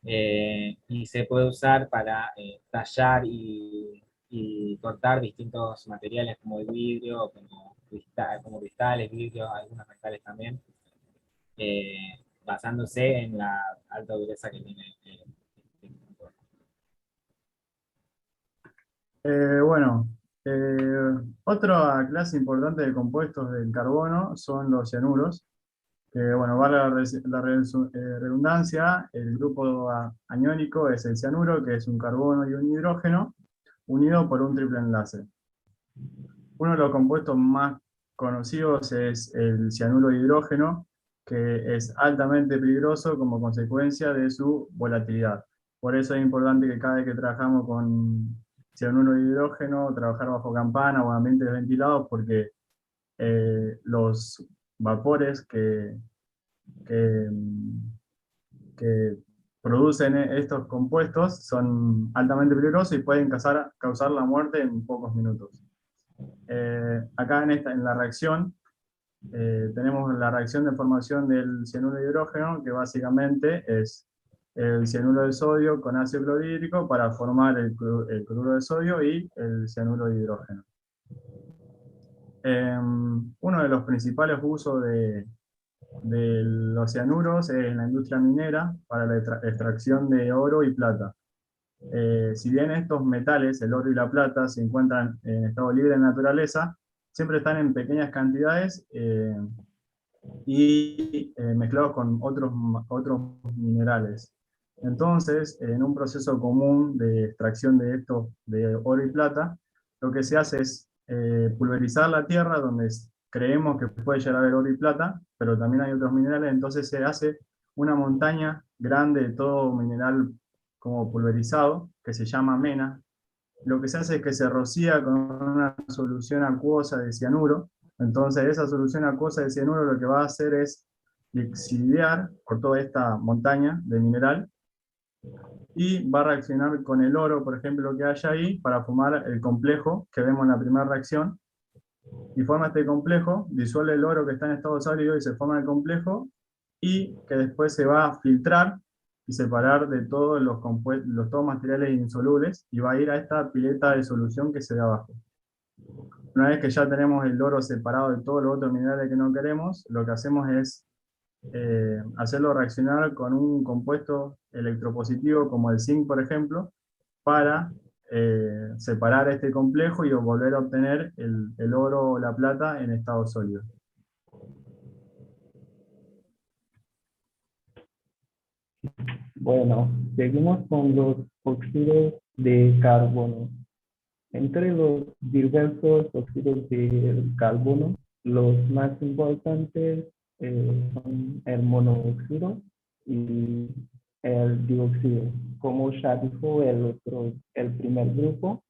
[SPEAKER 8] y se puede usar para tallar y cortar distintos materiales como el vidrio, como cristales, vidrios, algunos metales también, basándose en la alta dureza que tiene.
[SPEAKER 11] Bueno, otra clase importante de compuestos del carbono son los cianuros, que bueno, vale redundancia, el grupo aniónico es el cianuro, que es un carbono y un hidrógeno, unido por un triple enlace. Uno de los compuestos más conocidos es el cianuro de hidrógeno, que es altamente peligroso como consecuencia de su volatilidad. Por eso es importante que cada vez que trabajamos con cianuro de hidrógeno, trabajar bajo campana o ambientes ventilados, porque los vapores que, que producen estos compuestos son altamente peligrosos y pueden causar la muerte en pocos minutos. Acá en la reacción tenemos la reacción de formación del cianuro de hidrógeno, que básicamente es el cianuro de sodio con ácido clorhídrico para formar el cloruro de sodio y el cianuro de hidrógeno. Uno de los principales usos de los cianuros es en la industria minera para la extracción de oro y plata. Si bien estos metales, el oro y la plata, se encuentran en estado libre en la naturaleza, siempre están en pequeñas cantidades y mezclados con otros minerales. Entonces, en un proceso común de extracción de de oro y plata, lo que se hace es pulverizar la tierra donde creemos que puede llegar a haber oro y plata, pero también hay otros minerales, entonces se hace una montaña grande de todo mineral como pulverizado, que se llama mena. Lo que se hace es que se rocía con una solución acuosa de cianuro. Entonces esa solución acuosa de cianuro lo que va a hacer es lixiviar por toda esta montaña de mineral y va a reaccionar con el oro, por ejemplo, que hay ahí, para formar el complejo que vemos en la primera reacción. Y forma este complejo, disuelve el oro que está en estado sólido y se forma el complejo, y que después se va a filtrar y separar de todos todos materiales insolubles, y va a ir a esta pileta de solución que se ve abajo. Una vez que ya tenemos el oro separado de todos los otros minerales que no queremos, lo que hacemos es hacerlo reaccionar con un compuesto electropositivo como el zinc, por ejemplo, para separar este complejo y volver a obtener el oro o la plata en estado sólido.
[SPEAKER 7] Bueno, seguimos con los óxidos de carbono. Entre los diversos óxidos de carbono, los más importantes son el monóxido y el dióxido. Como ya dijo el primer grupo,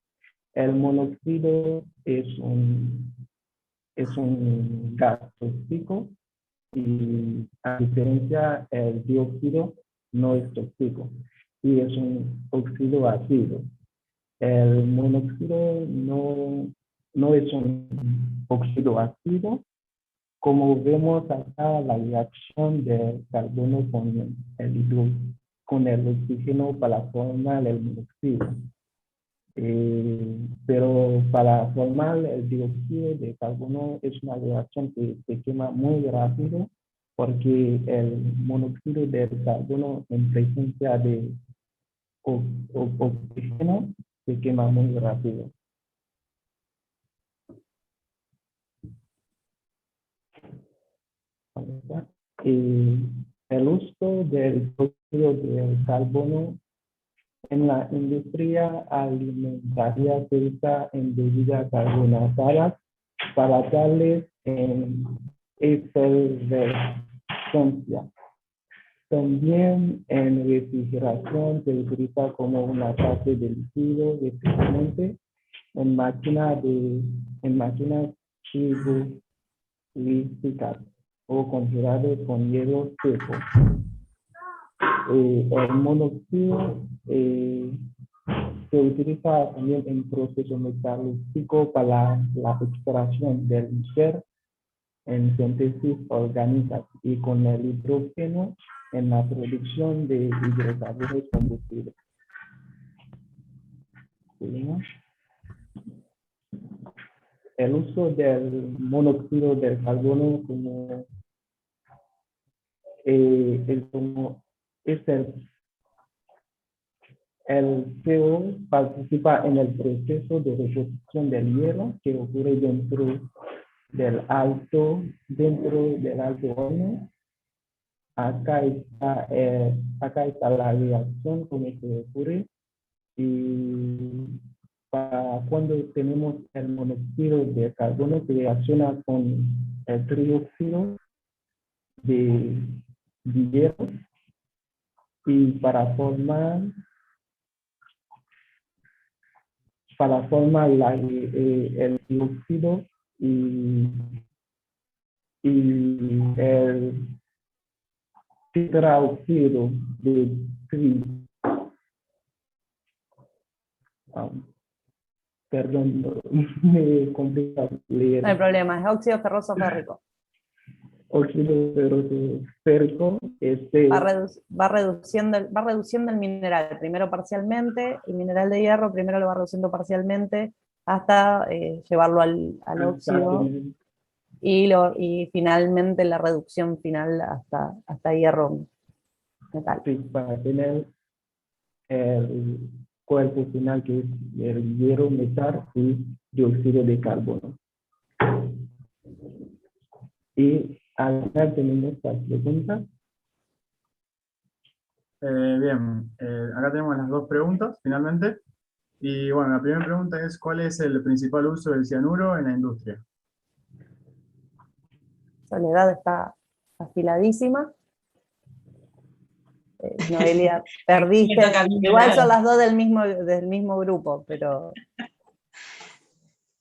[SPEAKER 7] El monóxido es un gas tóxico y a diferencia el dióxido no es tóxico y es un óxido ácido. El monóxido no es un óxido ácido. Como vemos acá, la reacción del carbono con el oxígeno para formar el monóxido. Pero para formar el dióxido de carbono es una reacción que se quema muy rápido porque el monóxido del carbono en presencia de oxígeno se quema muy rápido. El uso del dióxido de carbono en la industria alimentaria se usa en bebidas carbonatadas para darles efervescencia. También en refrigeración se utiliza como una fase de líquido refrigerante en máquinas frigoríficas o congeladas con hielo seco. El monóxido se utiliza también en proceso metalúrgico para la extracción del níquel en síntesis orgánica y con el hidrógeno en la producción de hidrocarburos combustibles. ¿Seguimos? El uso del monóxido del carbono como el CO participa en el proceso de reposición del hielo que ocurre dentro del alto horno. Acá está la reacción como se ocurre y cuando tenemos el monóxido de carbono que reacciona con el trióxido de hielo y para formar el dióxido y el tetraóxido de tri. Perdón, me complica leer.
[SPEAKER 1] No hay problema, es óxido ferroso férrico.
[SPEAKER 7] Óxido ferroso férrico
[SPEAKER 1] va reduciendo el mineral, primero parcialmente, el mineral de hierro primero lo va reduciendo parcialmente hasta llevarlo al óxido y finalmente la reducción final hasta hierro metal.
[SPEAKER 7] Sí, para tener el cuerpo final que es el hierro metal y dióxido de carbono. Y al final tenemos las preguntas.
[SPEAKER 11] Bien, acá tenemos las dos preguntas finalmente. Y bueno, la primera pregunta es: ¿cuál es el principal uso del cianuro en la industria?
[SPEAKER 1] Soledad está afiladísima. Noelia, perdiste. Igual son las dos del mismo grupo, pero...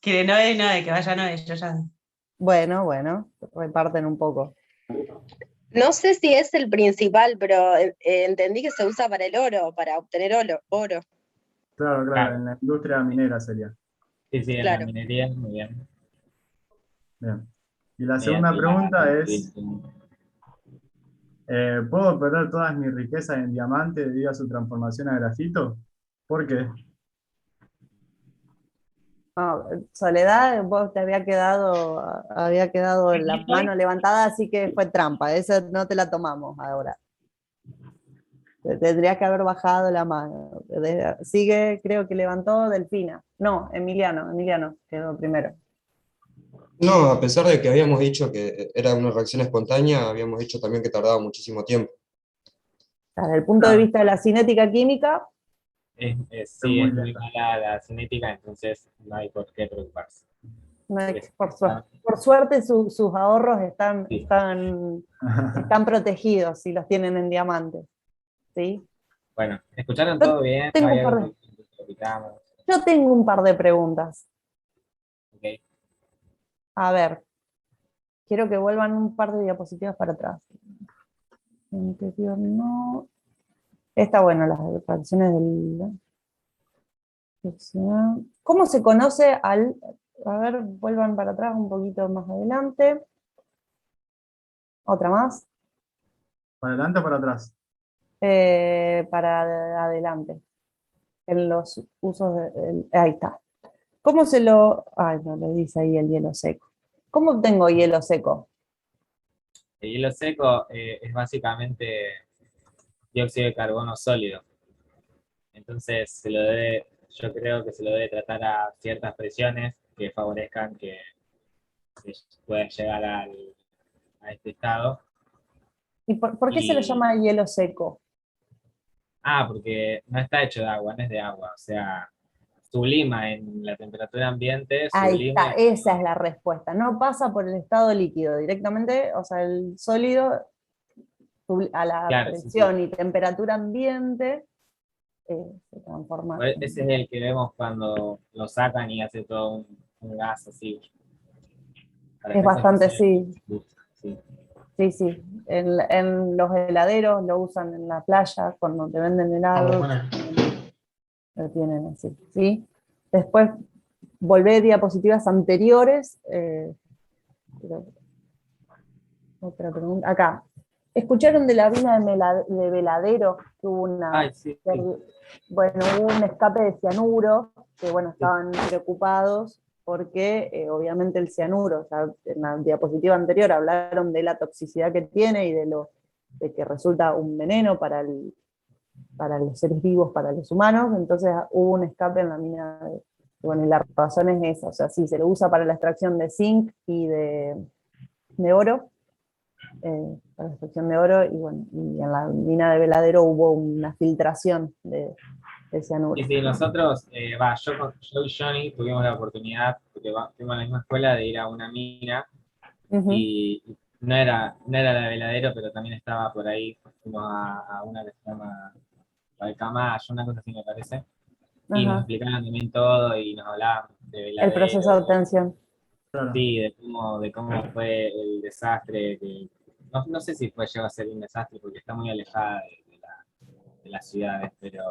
[SPEAKER 6] Que no es, que vaya no es, yo ya...
[SPEAKER 1] Bueno, reparten un poco.
[SPEAKER 12] No sé si es el principal, pero entendí que se usa para el oro, para obtener oro.
[SPEAKER 11] Claro, en la industria minera sería.
[SPEAKER 8] Sí, en
[SPEAKER 12] Claro.
[SPEAKER 8] la minería, muy bien.
[SPEAKER 11] Bien. Y la segunda pregunta es: ¿puedo perder todas mis riquezas en diamante debido a su transformación a grafito? ¿Por qué?
[SPEAKER 1] No, Soledad, vos te había quedado la mano levantada, así que fue trampa, esa no te la tomamos ahora. Tendrías que haber bajado la mano. Sigue, creo que levantó Delfina. No, Emiliano quedó primero.
[SPEAKER 9] No, a pesar de que habíamos dicho que era una reacción espontánea, habíamos dicho también que tardaba muchísimo tiempo.
[SPEAKER 1] Desde el punto de vista de la cinética química,
[SPEAKER 8] Sí, es muy mala la cinética, entonces no hay por qué preocuparse.
[SPEAKER 1] no hay- por suerte sus ahorros están protegidos si los tienen en diamantes. ¿Sí?
[SPEAKER 8] Bueno, escucharon todo bien,
[SPEAKER 1] Tengo
[SPEAKER 8] no hay
[SPEAKER 1] un par
[SPEAKER 8] algo
[SPEAKER 1] de-
[SPEAKER 8] que repitamos.
[SPEAKER 1] Yo tengo un par de preguntas.
[SPEAKER 8] Ok.
[SPEAKER 1] A ver, quiero que vuelvan un par de diapositivas para atrás. Interior no. Está bueno, las fracciones del... ¿Cómo se conoce al... A ver, vuelvan para atrás un poquito más adelante. Otra más.
[SPEAKER 11] ¿Para adelante o para atrás?
[SPEAKER 1] Para adelante. En los usos de... ahí está. ¿Cómo se lo...? Ay, no, le dice ahí el hielo seco. ¿Cómo obtengo hielo seco?
[SPEAKER 8] El hielo seco es básicamente dióxido de carbono sólido. Entonces yo creo que se lo debe tratar a ciertas presiones que favorezcan que pueda llegar a este estado.
[SPEAKER 1] ¿Y por qué se lo llama hielo seco?
[SPEAKER 8] Porque no está hecho de agua, no es de agua. O sea, sublima en la temperatura ambiente,
[SPEAKER 1] Ahí
[SPEAKER 8] sublima.
[SPEAKER 1] está, esa es la respuesta. No pasa por el estado líquido directamente, o sea, el sólido a la
[SPEAKER 8] Claro,
[SPEAKER 1] presión
[SPEAKER 8] sí.
[SPEAKER 1] y temperatura ambiente se transforma.
[SPEAKER 8] Ese es el que vemos cuando lo sacan y hace todo un gas así.
[SPEAKER 1] Es bastante, sí.
[SPEAKER 8] Sí.
[SPEAKER 1] Sí, sí. En los heladeros lo usan en la playa, cuando te venden helado, lo tienen así, ¿sí? Después, volvé diapositivas anteriores. Otra pregunta. Acá. ¿Escucharon de la mina de Veladero? Que hubo una...
[SPEAKER 8] Ay, sí.
[SPEAKER 1] Bueno, hubo un escape de cianuro, que bueno, estaban preocupados porque obviamente el cianuro, o sea, en la diapositiva anterior hablaron de la toxicidad que tiene y de que resulta un veneno para los seres vivos, para los humanos, entonces hubo un escape en la mina bueno, y la razón es esa, o sea, sí, se lo usa para la extracción de zinc y de oro, para la extracción de oro, y bueno, y en la mina de Veladero hubo una filtración de cianuro.
[SPEAKER 8] Y sí, nosotros, yo y Johnny tuvimos la oportunidad, porque fuimos a la misma escuela, de ir a una mina, y no era la de Veladero, pero también estaba por ahí, fuimos a una que se llama Valcamayo, una cosa así me parece, y nos explicaban también todo, y nos hablaban de
[SPEAKER 1] El proceso de
[SPEAKER 8] Veladero,
[SPEAKER 1] obtención.
[SPEAKER 8] sí, de cómo fue el desastre, no sé si llegó a ser un desastre, porque está muy alejada de las ciudades, pero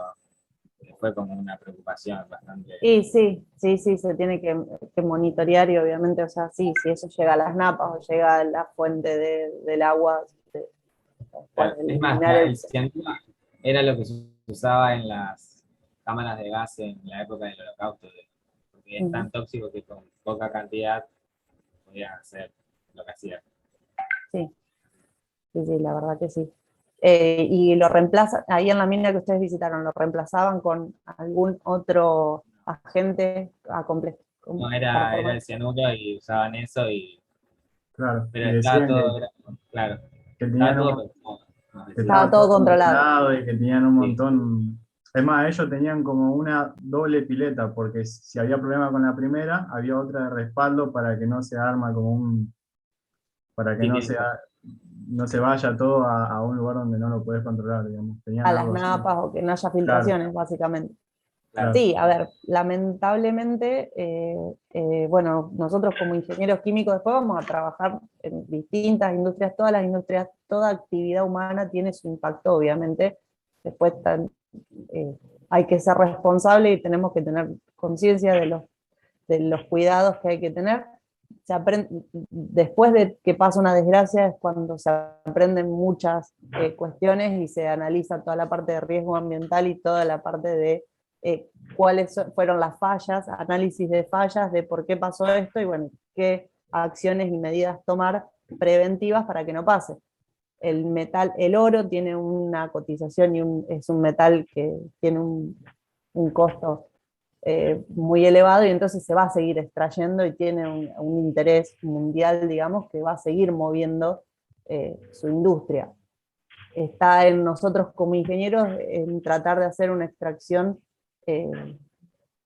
[SPEAKER 8] fue como una preocupación bastante.
[SPEAKER 1] Y sí, se tiene que monitorear y obviamente, o sea, sí, si eso llega a las napas o llega a la fuente del agua.
[SPEAKER 8] Claro, es más, el cianuro era lo que se usaba en las cámaras de gas en la época del Holocausto, porque es tan tóxico que con poca cantidad podía hacer lo que hacía.
[SPEAKER 1] Sí, la verdad que sí. Y lo reemplaza, ahí en la mina que ustedes visitaron, ¿lo reemplazaban con algún otro agente a completo?
[SPEAKER 8] No, era el cianuro y usaban eso,
[SPEAKER 11] Claro,
[SPEAKER 8] pero
[SPEAKER 11] y
[SPEAKER 8] estaba
[SPEAKER 11] decían
[SPEAKER 8] todo, claro,
[SPEAKER 11] que
[SPEAKER 8] estaba
[SPEAKER 11] tenían
[SPEAKER 8] todo
[SPEAKER 11] que
[SPEAKER 1] estaba todo controlado.
[SPEAKER 11] y que tenían un montón. Es más, ellos tenían como una doble pileta, porque si había problema con la primera, había otra de respaldo para que no se arma para que no se vaya todo a un lugar donde no lo puedes controlar, digamos. Tenían
[SPEAKER 1] A las
[SPEAKER 11] algo así.
[SPEAKER 1] napas o que no haya filtraciones, básicamente.
[SPEAKER 11] Claro.
[SPEAKER 1] Sí, a ver, lamentablemente, bueno, nosotros como ingenieros químicos después vamos a trabajar en distintas industrias, todas las industrias, toda actividad humana tiene su impacto, obviamente. Después hay que ser responsable y tenemos que tener conciencia de los cuidados que hay que tener. Después de que pasa una desgracia es cuando se aprenden muchas cuestiones y se analiza toda la parte de riesgo ambiental y toda la parte de cuáles fueron las fallas, análisis de fallas, de por qué pasó esto y bueno, qué acciones y medidas tomar preventivas para que no pase. El oro tiene una cotización y es un metal que tiene un costo muy elevado y entonces se va a seguir extrayendo y tiene un interés mundial, digamos, que va a seguir moviendo su industria. Está en nosotros como ingenieros en tratar de hacer una extracción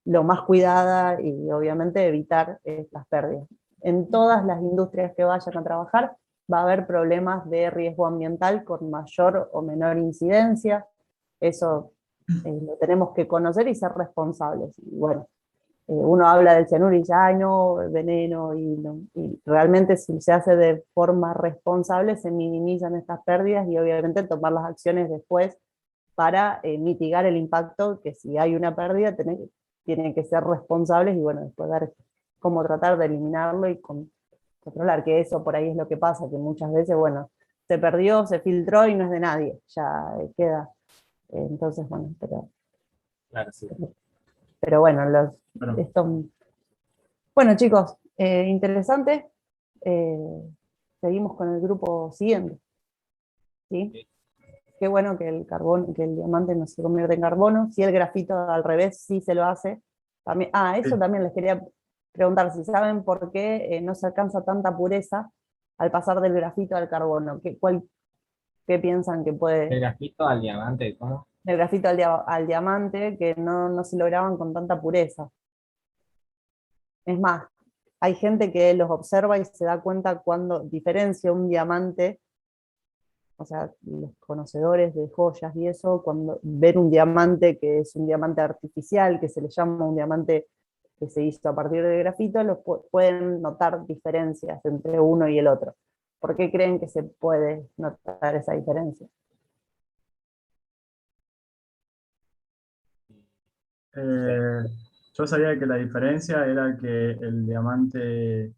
[SPEAKER 1] lo más cuidada y obviamente evitar estas pérdidas. En todas las industrias que vayan a trabajar va a haber problemas de riesgo ambiental con mayor o menor incidencia. Eso lo tenemos que conocer y ser responsables. Y bueno, uno habla del cianuro y dice, ay no, veneno, y realmente si se hace de forma responsable se minimizan estas pérdidas y obviamente tomar las acciones después para mitigar el impacto, que si hay una pérdida tienen que ser responsables y bueno, después ver cómo tratar de eliminarlo y controlar, que eso por ahí es lo que pasa, que muchas veces, bueno, se perdió, se filtró y no es de nadie, ya queda. Entonces, bueno,
[SPEAKER 8] Claro, sí.
[SPEAKER 1] pero bueno, bueno chicos, interesante. Seguimos con el grupo siguiente. ¿Sí? Qué bueno que el diamante no se convierte en carbono. Si el grafito al revés sí se lo hace. También, eso también les quería preguntar, si saben por qué no se alcanza tanta pureza al pasar del grafito al carbono. ¿Qué piensan que puede?
[SPEAKER 8] El grafito al diamante, ¿cómo?
[SPEAKER 1] El grafito al diamante, que no se lograban con tanta pureza. Es más, hay gente que los observa y se da cuenta cuando diferencia un diamante, o sea, los conocedores de joyas y eso, cuando ven un diamante que es un diamante artificial, que se le llama un diamante que se hizo a partir de grafito, pueden notar diferencias entre uno y el otro. ¿Por qué creen que se puede notar esa diferencia?
[SPEAKER 11] Yo sabía que la diferencia era que el diamante,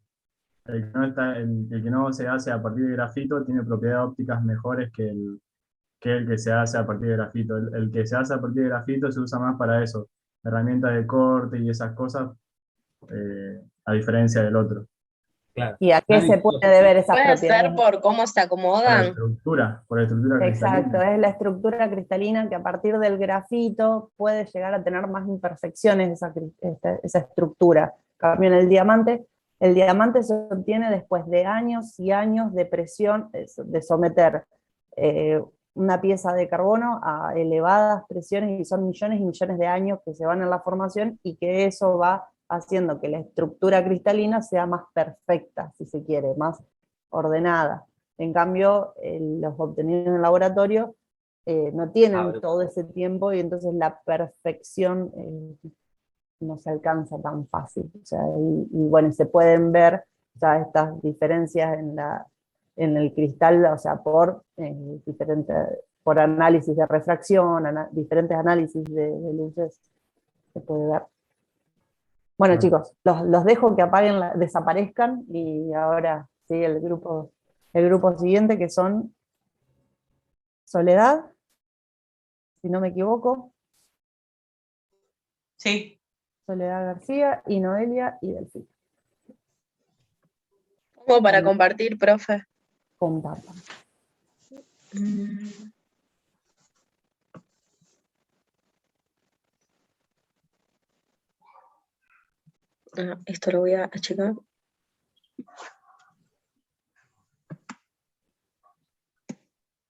[SPEAKER 11] el que no se hace a partir de grafito, tiene propiedades ópticas mejores que el que se hace a partir de grafito. El que se hace a partir de grafito se usa más para eso, herramientas de corte y esas cosas, a diferencia del otro.
[SPEAKER 8] Claro.
[SPEAKER 1] ¿Y a qué se puede deber esas
[SPEAKER 12] Puede
[SPEAKER 1] propiedades?
[SPEAKER 12] ser por cómo se acomodan.
[SPEAKER 11] Por la estructura
[SPEAKER 1] Exacto,
[SPEAKER 11] cristalina.
[SPEAKER 1] es la estructura cristalina que a partir del grafito puede llegar a tener más imperfecciones esa estructura. En cambio, en el diamante se obtiene después de años y años de presión, de someter una pieza de carbono a elevadas presiones, y son millones y millones de años que se van en la formación, y que eso va haciendo que la estructura cristalina sea más perfecta, si se quiere, más ordenada. En cambio, los obtenidos en el laboratorio no tienen todo ese tiempo, y entonces la perfección no se alcanza tan fácil. O sea, y bueno, se pueden ver ya estas diferencias en el cristal, o sea, por análisis de refracción, diferentes análisis de luces, se puede ver. Bueno, chicos, los dejo que apaguen, desaparezcan, y ahora sigue el grupo siguiente, que son Soledad, si no me equivoco.
[SPEAKER 13] Sí.
[SPEAKER 1] Soledad García, y Noelia y Delfín.
[SPEAKER 12] ¿Cómo para compartir, profe?
[SPEAKER 1] Compartan.
[SPEAKER 12] Esto lo voy a checar.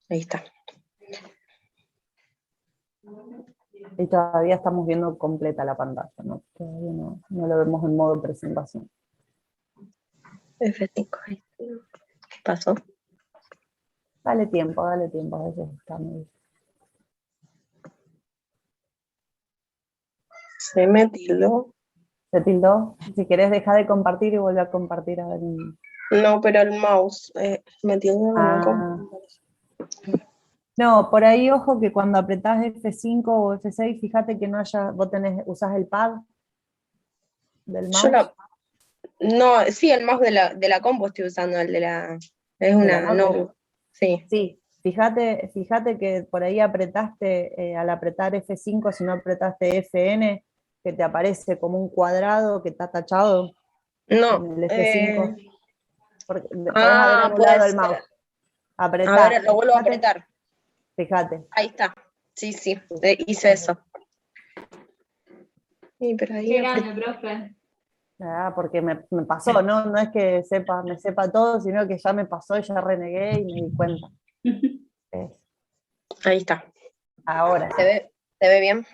[SPEAKER 12] Ahí está.
[SPEAKER 1] Y todavía estamos viendo completa la pantalla, ¿no? Todavía no lo vemos en modo presentación.
[SPEAKER 12] F5. ¿Qué pasó?
[SPEAKER 1] Dale tiempo, a veces está muy...
[SPEAKER 12] Se me tildó.
[SPEAKER 1] ¿Se tildó? Si querés dejar de compartir y volver a compartir a ver.
[SPEAKER 12] No, pero el mouse me tildó.
[SPEAKER 1] No, por ahí ojo que cuando apretás F5 o F6, fíjate que no haya, usás el pad del mouse.
[SPEAKER 12] No, sí, el mouse de la compu estoy usando, el de la... Es una... No, sí.
[SPEAKER 1] Sí, fíjate que por ahí apretaste, al apretar F5, si no apretaste FN, que te aparece como un cuadrado que está tachado.
[SPEAKER 12] No.
[SPEAKER 1] En el F5. Porque podés haber anulado
[SPEAKER 12] puede
[SPEAKER 1] el mouse.
[SPEAKER 12] ser.
[SPEAKER 1] Apretá,
[SPEAKER 12] A ver, lo vuelvo a apretar.
[SPEAKER 1] Fíjate.
[SPEAKER 12] Ahí está. Sí, hice eso. Sí, pero ahí...
[SPEAKER 2] Qué grande, profe.
[SPEAKER 1] Porque me pasó, no es que me sepa todo, sino que ya me pasó y ya renegué y me di cuenta.
[SPEAKER 12] Ahí está.
[SPEAKER 1] Ahora.
[SPEAKER 12] ¿Se ve bien?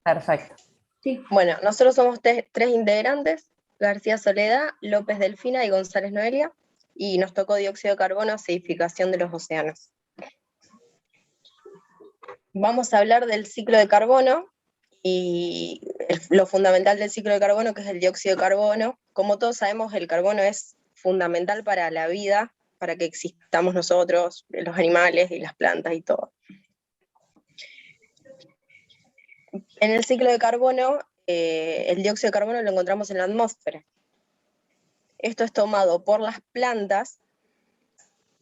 [SPEAKER 1] Perfecto.
[SPEAKER 12] Sí. Bueno, nosotros somos tres integrantes: García Soledad, López Delfina y González Noelia, y nos tocó dióxido de carbono, acidificación de los océanos. vamos a hablar del ciclo de carbono y lo fundamental del ciclo de carbono, que es el dióxido de carbono. Como todos sabemos, el carbono es fundamental para la vida, para que existamos nosotros, los animales y las plantas y todo. En el ciclo de carbono, el dióxido de carbono lo encontramos en la atmósfera. Esto es tomado por las plantas,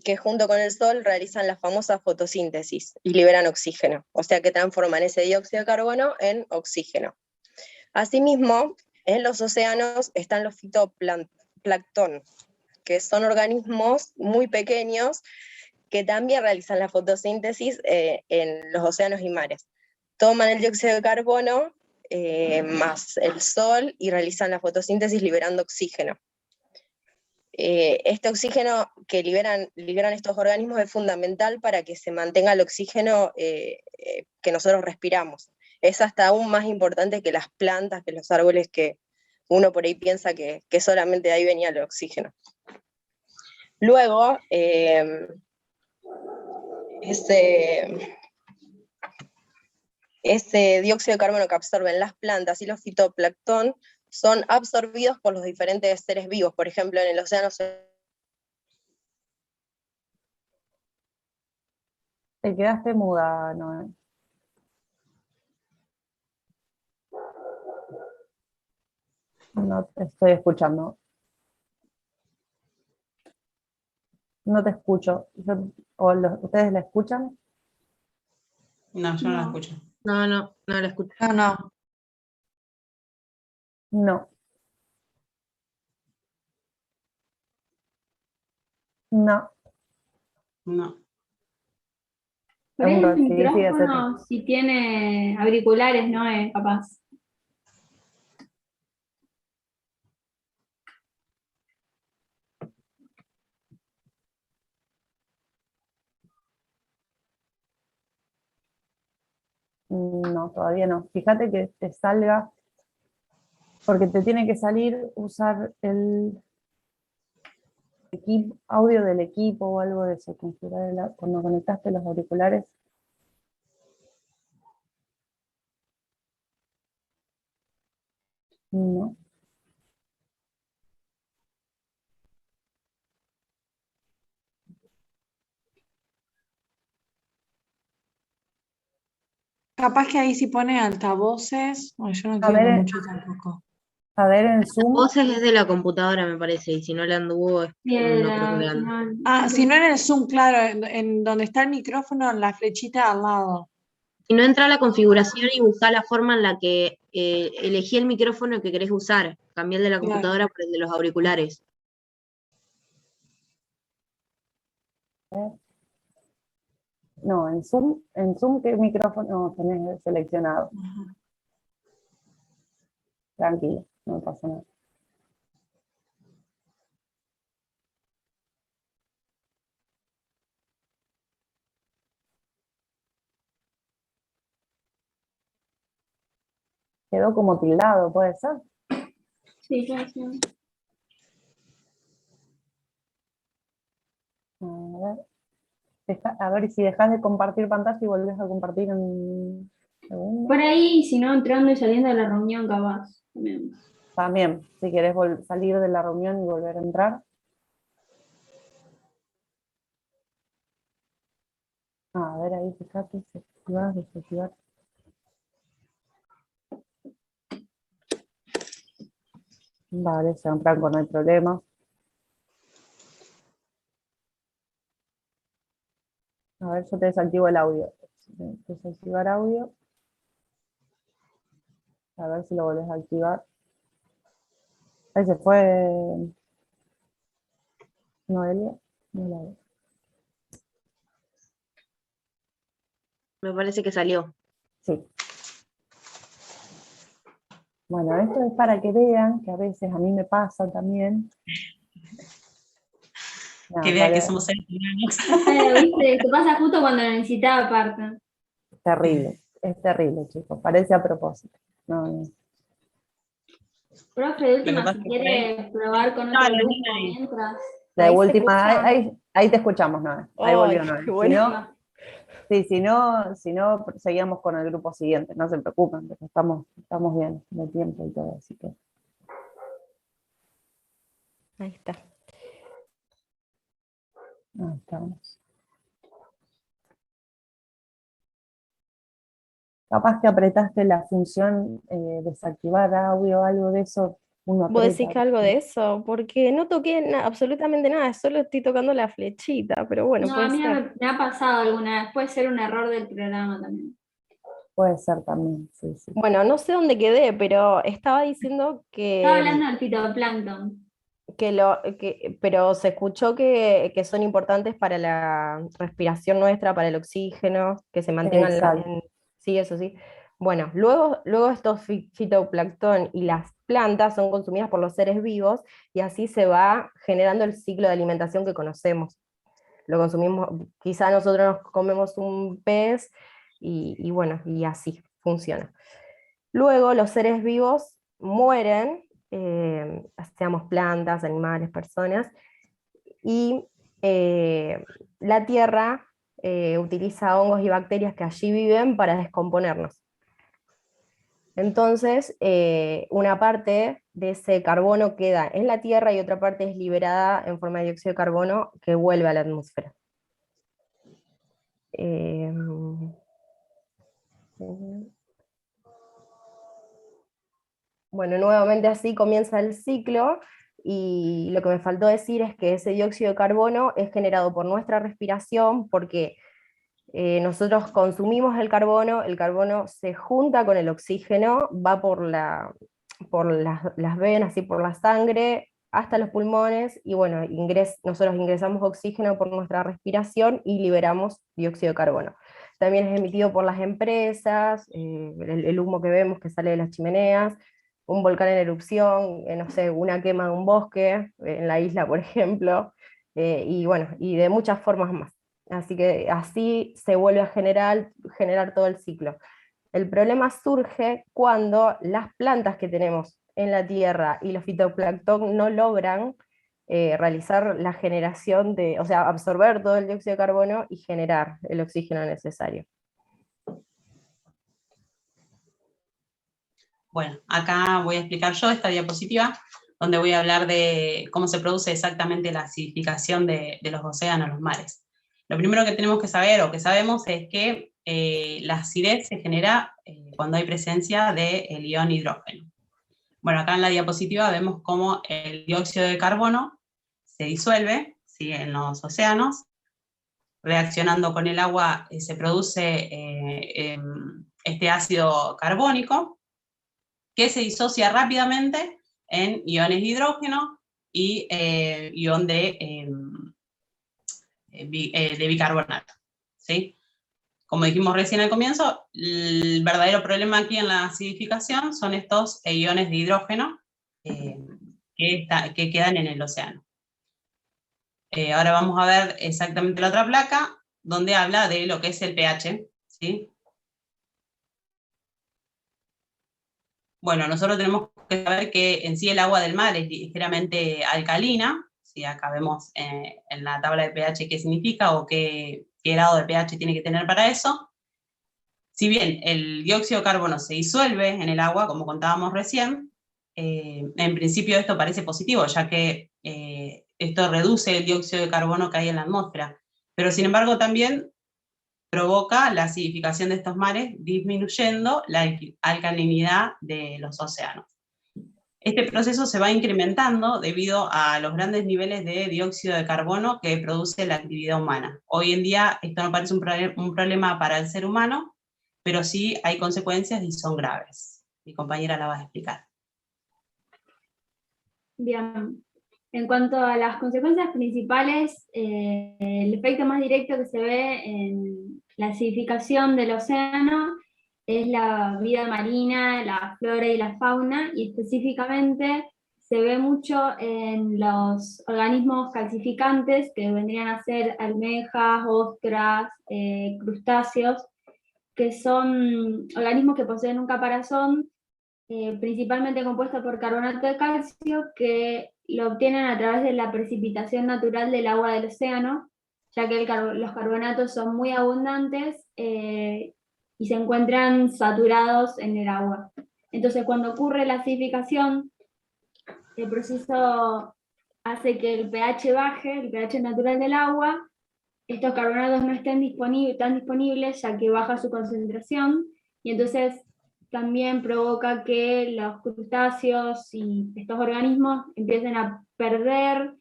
[SPEAKER 12] que junto con el sol realizan la famosa fotosíntesis y liberan oxígeno, o sea que transforman ese dióxido de carbono en oxígeno. Asimismo, en los océanos están los fitoplancton, que son organismos muy pequeños que también realizan la fotosíntesis en los océanos y mares. Toman el dióxido de carbono más el sol y realizan la fotosíntesis liberando oxígeno. Este oxígeno que liberan estos organismos es fundamental para que se mantenga el oxígeno que nosotros respiramos. Es hasta aún más importante que las plantas, que los árboles, que uno por ahí piensa que solamente de ahí venía el oxígeno. Luego, ese dióxido de carbono que absorben las plantas y los fitoplancton son absorbidos por los diferentes seres vivos. Por ejemplo, en el océano
[SPEAKER 1] Te quedaste muda, Noé. No te estoy escuchando. No te escucho. ¿Ustedes la escuchan?
[SPEAKER 13] No, yo no la escucho.
[SPEAKER 12] No la escucho.
[SPEAKER 2] No.
[SPEAKER 1] No. No.
[SPEAKER 13] No.
[SPEAKER 14] Por ahí el
[SPEAKER 1] Sí, sí,
[SPEAKER 14] micrófono, si tiene auriculares, no es capaz.
[SPEAKER 1] No, todavía no. Fíjate que te salga, porque te tiene que salir usar el audio del equipo o algo de eso, cuando conectaste los auriculares. No.
[SPEAKER 2] Capaz que ahí si pone altavoces, yo no
[SPEAKER 1] A ver,
[SPEAKER 2] entiendo mucho tampoco.
[SPEAKER 1] A ver, en Zoom.
[SPEAKER 12] Voces es de la computadora, me parece, y si no le anduvo, no creo que le ande.
[SPEAKER 2] Si no en el Zoom, claro, en donde está el micrófono, en la flechita al lado.
[SPEAKER 12] Si no, entra a la configuración y busca la forma en la que elegí el micrófono que querés usar. Cambié el de la computadora por el de los auriculares.
[SPEAKER 1] No, en Zoom, ¿qué micrófono tenés seleccionado? Tranquilo, no pasa nada. Quedó como tildado, ¿puede ser?
[SPEAKER 14] Sí, ya sí.
[SPEAKER 1] A ver si dejas de compartir pantalla y volvés a compartir en segundo.
[SPEAKER 14] Por ahí, si no, entrando y saliendo de la reunión, capaz.
[SPEAKER 1] También, si querés salir de la reunión y volver a entrar. A ver, ahí fíjate, desactivar. Vale, San Franco, no hay problema. A ver, yo te desactivo el audio. Desactivar audio. A ver si lo volvés a activar. Ahí se fue Noelia. No la veo.
[SPEAKER 12] Me parece que salió.
[SPEAKER 1] Sí. Bueno, esto es para que vean que a veces a mí me pasa también. No,
[SPEAKER 13] que vean que somos seres humanos.
[SPEAKER 14] ¿Viste? Te pasa justo cuando lo necesitaba aparte.
[SPEAKER 1] Es terrible, chicos. Parece a propósito. No.
[SPEAKER 14] Profe, de última, si quiere probar con otro grupo mientras.
[SPEAKER 1] De última, ahí te escuchamos, Noé. Ahí volvió Noé.
[SPEAKER 12] Bueno.
[SPEAKER 1] Sí, si no, seguíamos con el grupo siguiente, no se preocupen, pero estamos bien de tiempo y todo, así que.
[SPEAKER 12] Ahí está.
[SPEAKER 1] Ahí estamos. Capaz que apretaste la función desactivar audio, algo de eso, uno
[SPEAKER 12] ¿Vos decís
[SPEAKER 1] aprieta.
[SPEAKER 12] que algo de eso? Porque no toqué absolutamente nada, solo estoy tocando la flechita, pero bueno,
[SPEAKER 14] No,
[SPEAKER 12] puede
[SPEAKER 14] a mí
[SPEAKER 12] ser.
[SPEAKER 14] me ha pasado alguna vez, puede ser un error del programa también.
[SPEAKER 1] Puede ser también, sí, sí.
[SPEAKER 12] Bueno, no sé dónde quedé, pero estaba diciendo
[SPEAKER 14] Estaba hablando del fitoplancton.
[SPEAKER 12] pero se escuchó que son importantes para la respiración nuestra, para el oxígeno, que se mantengan
[SPEAKER 1] Exacto.
[SPEAKER 12] sí, eso sí. Bueno, luego estos fitoplancton y las plantas son consumidas por los seres vivos y así se va generando el ciclo de alimentación que conocemos. Lo consumimos, quizá nosotros nos comemos un pez y bueno, y así funciona. Luego los seres vivos mueren, seamos plantas, animales, personas, y la tierra utiliza hongos y bacterias que allí viven para descomponernos. Entonces, una parte de ese carbono queda en la tierra y otra parte es liberada en forma de dióxido de carbono que vuelve a la atmósfera. Bueno, nuevamente así comienza el ciclo y lo que me faltó decir es que ese dióxido de carbono es generado por nuestra respiración porque nosotros consumimos el carbono se junta con el oxígeno, va por las venas y por la sangre hasta los pulmones y bueno, nosotros ingresamos oxígeno por nuestra respiración y liberamos dióxido de carbono. También es emitido por las empresas, el humo que vemos que sale de las chimeneas, un volcán en erupción, no sé, una quema de un bosque en la isla, por ejemplo, y bueno, y de muchas formas más. Así que así se vuelve a generar todo el ciclo. El problema surge cuando las plantas que tenemos en la Tierra y los fitoplancton no logran realizar la generación o sea, absorber todo el dióxido de carbono y generar el oxígeno necesario.
[SPEAKER 13] Bueno, acá voy a explicar yo esta diapositiva, donde voy a hablar de cómo se produce exactamente la acidificación de los océanos, los mares. Lo primero que tenemos que saber, o que sabemos, es que la acidez se genera cuando hay presencia del ion hidrógeno. Bueno, acá en la diapositiva vemos cómo el dióxido de carbono se disuelve, ¿sí?, en los océanos. Reaccionando con el agua se produce este ácido carbónico, que se disocia rápidamente en iones de hidrógeno y ion de bicarbonato, ¿sí? Como dijimos recién al comienzo, el verdadero problema aquí en la acidificación son estos iones de hidrógeno que quedan en el océano. Ahora vamos a ver exactamente la otra placa, donde habla de lo que es el pH, ¿sí? Bueno, nosotros tenemos que saber que en sí el agua del mar es ligeramente alcalina, ¿sí? Acá vemos en la tabla de pH qué significa o qué grado de pH tiene que tener para eso. Si bien el dióxido de carbono se disuelve en el agua, como contábamos recién, en principio esto parece positivo, ya que esto reduce el dióxido de carbono que hay en la atmósfera, pero sin embargo también provoca la acidificación de estos mares, disminuyendo la alcalinidad de los océanos. Este proceso se va incrementando debido a los grandes niveles de dióxido de carbono que produce la actividad humana. Hoy en día esto no parece un problema para el ser humano, pero sí hay consecuencias y son graves. Mi compañera la va a explicar.
[SPEAKER 14] Bien. En cuanto a las consecuencias principales, el efecto más directo que se ve en la acidificación del océano es la vida marina, la flora y la fauna, y específicamente se ve mucho en los organismos calcificantes, que vendrían a ser almejas, ostras, crustáceos, que son organismos que poseen un caparazón principalmente compuesto por carbonato de calcio, que lo obtienen a través de la precipitación natural del agua del océano, ya que los carbonatos son muy abundantes y se encuentran saturados en el agua. Entonces, cuando ocurre la acidificación, el proceso hace que el pH baje, el pH natural del agua. Estos carbonatos no estén tan disponibles, ya que baja su concentración, y entonces también provoca que los crustáceos y estos organismos empiecen a perder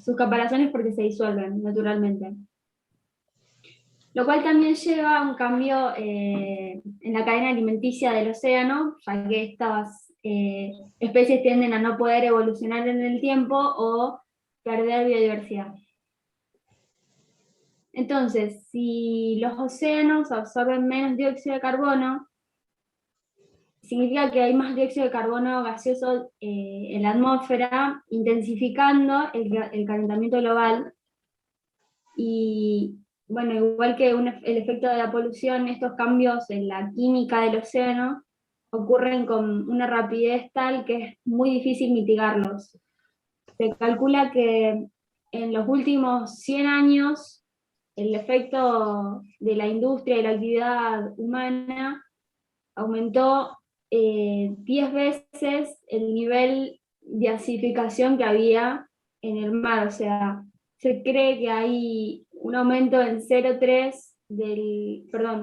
[SPEAKER 14] sus caparazones porque se disuelven naturalmente. Lo cual también lleva a un cambio en la cadena alimenticia del océano, ya que estas especies tienden a no poder evolucionar en el tiempo o perder biodiversidad. Entonces, si los océanos absorben menos dióxido de carbono, significa que hay más dióxido de carbono gaseoso en la atmósfera, intensificando el calentamiento global. Y bueno, igual que el efecto de la polución, estos cambios en la química del océano ocurren con una rapidez tal que es muy difícil mitigarlos. Se calcula que en los últimos 100 años el efecto de la industria y la actividad humana aumentó 10 veces el nivel de acidificación que había en el mar. O sea, se cree que hay un aumento en 0,3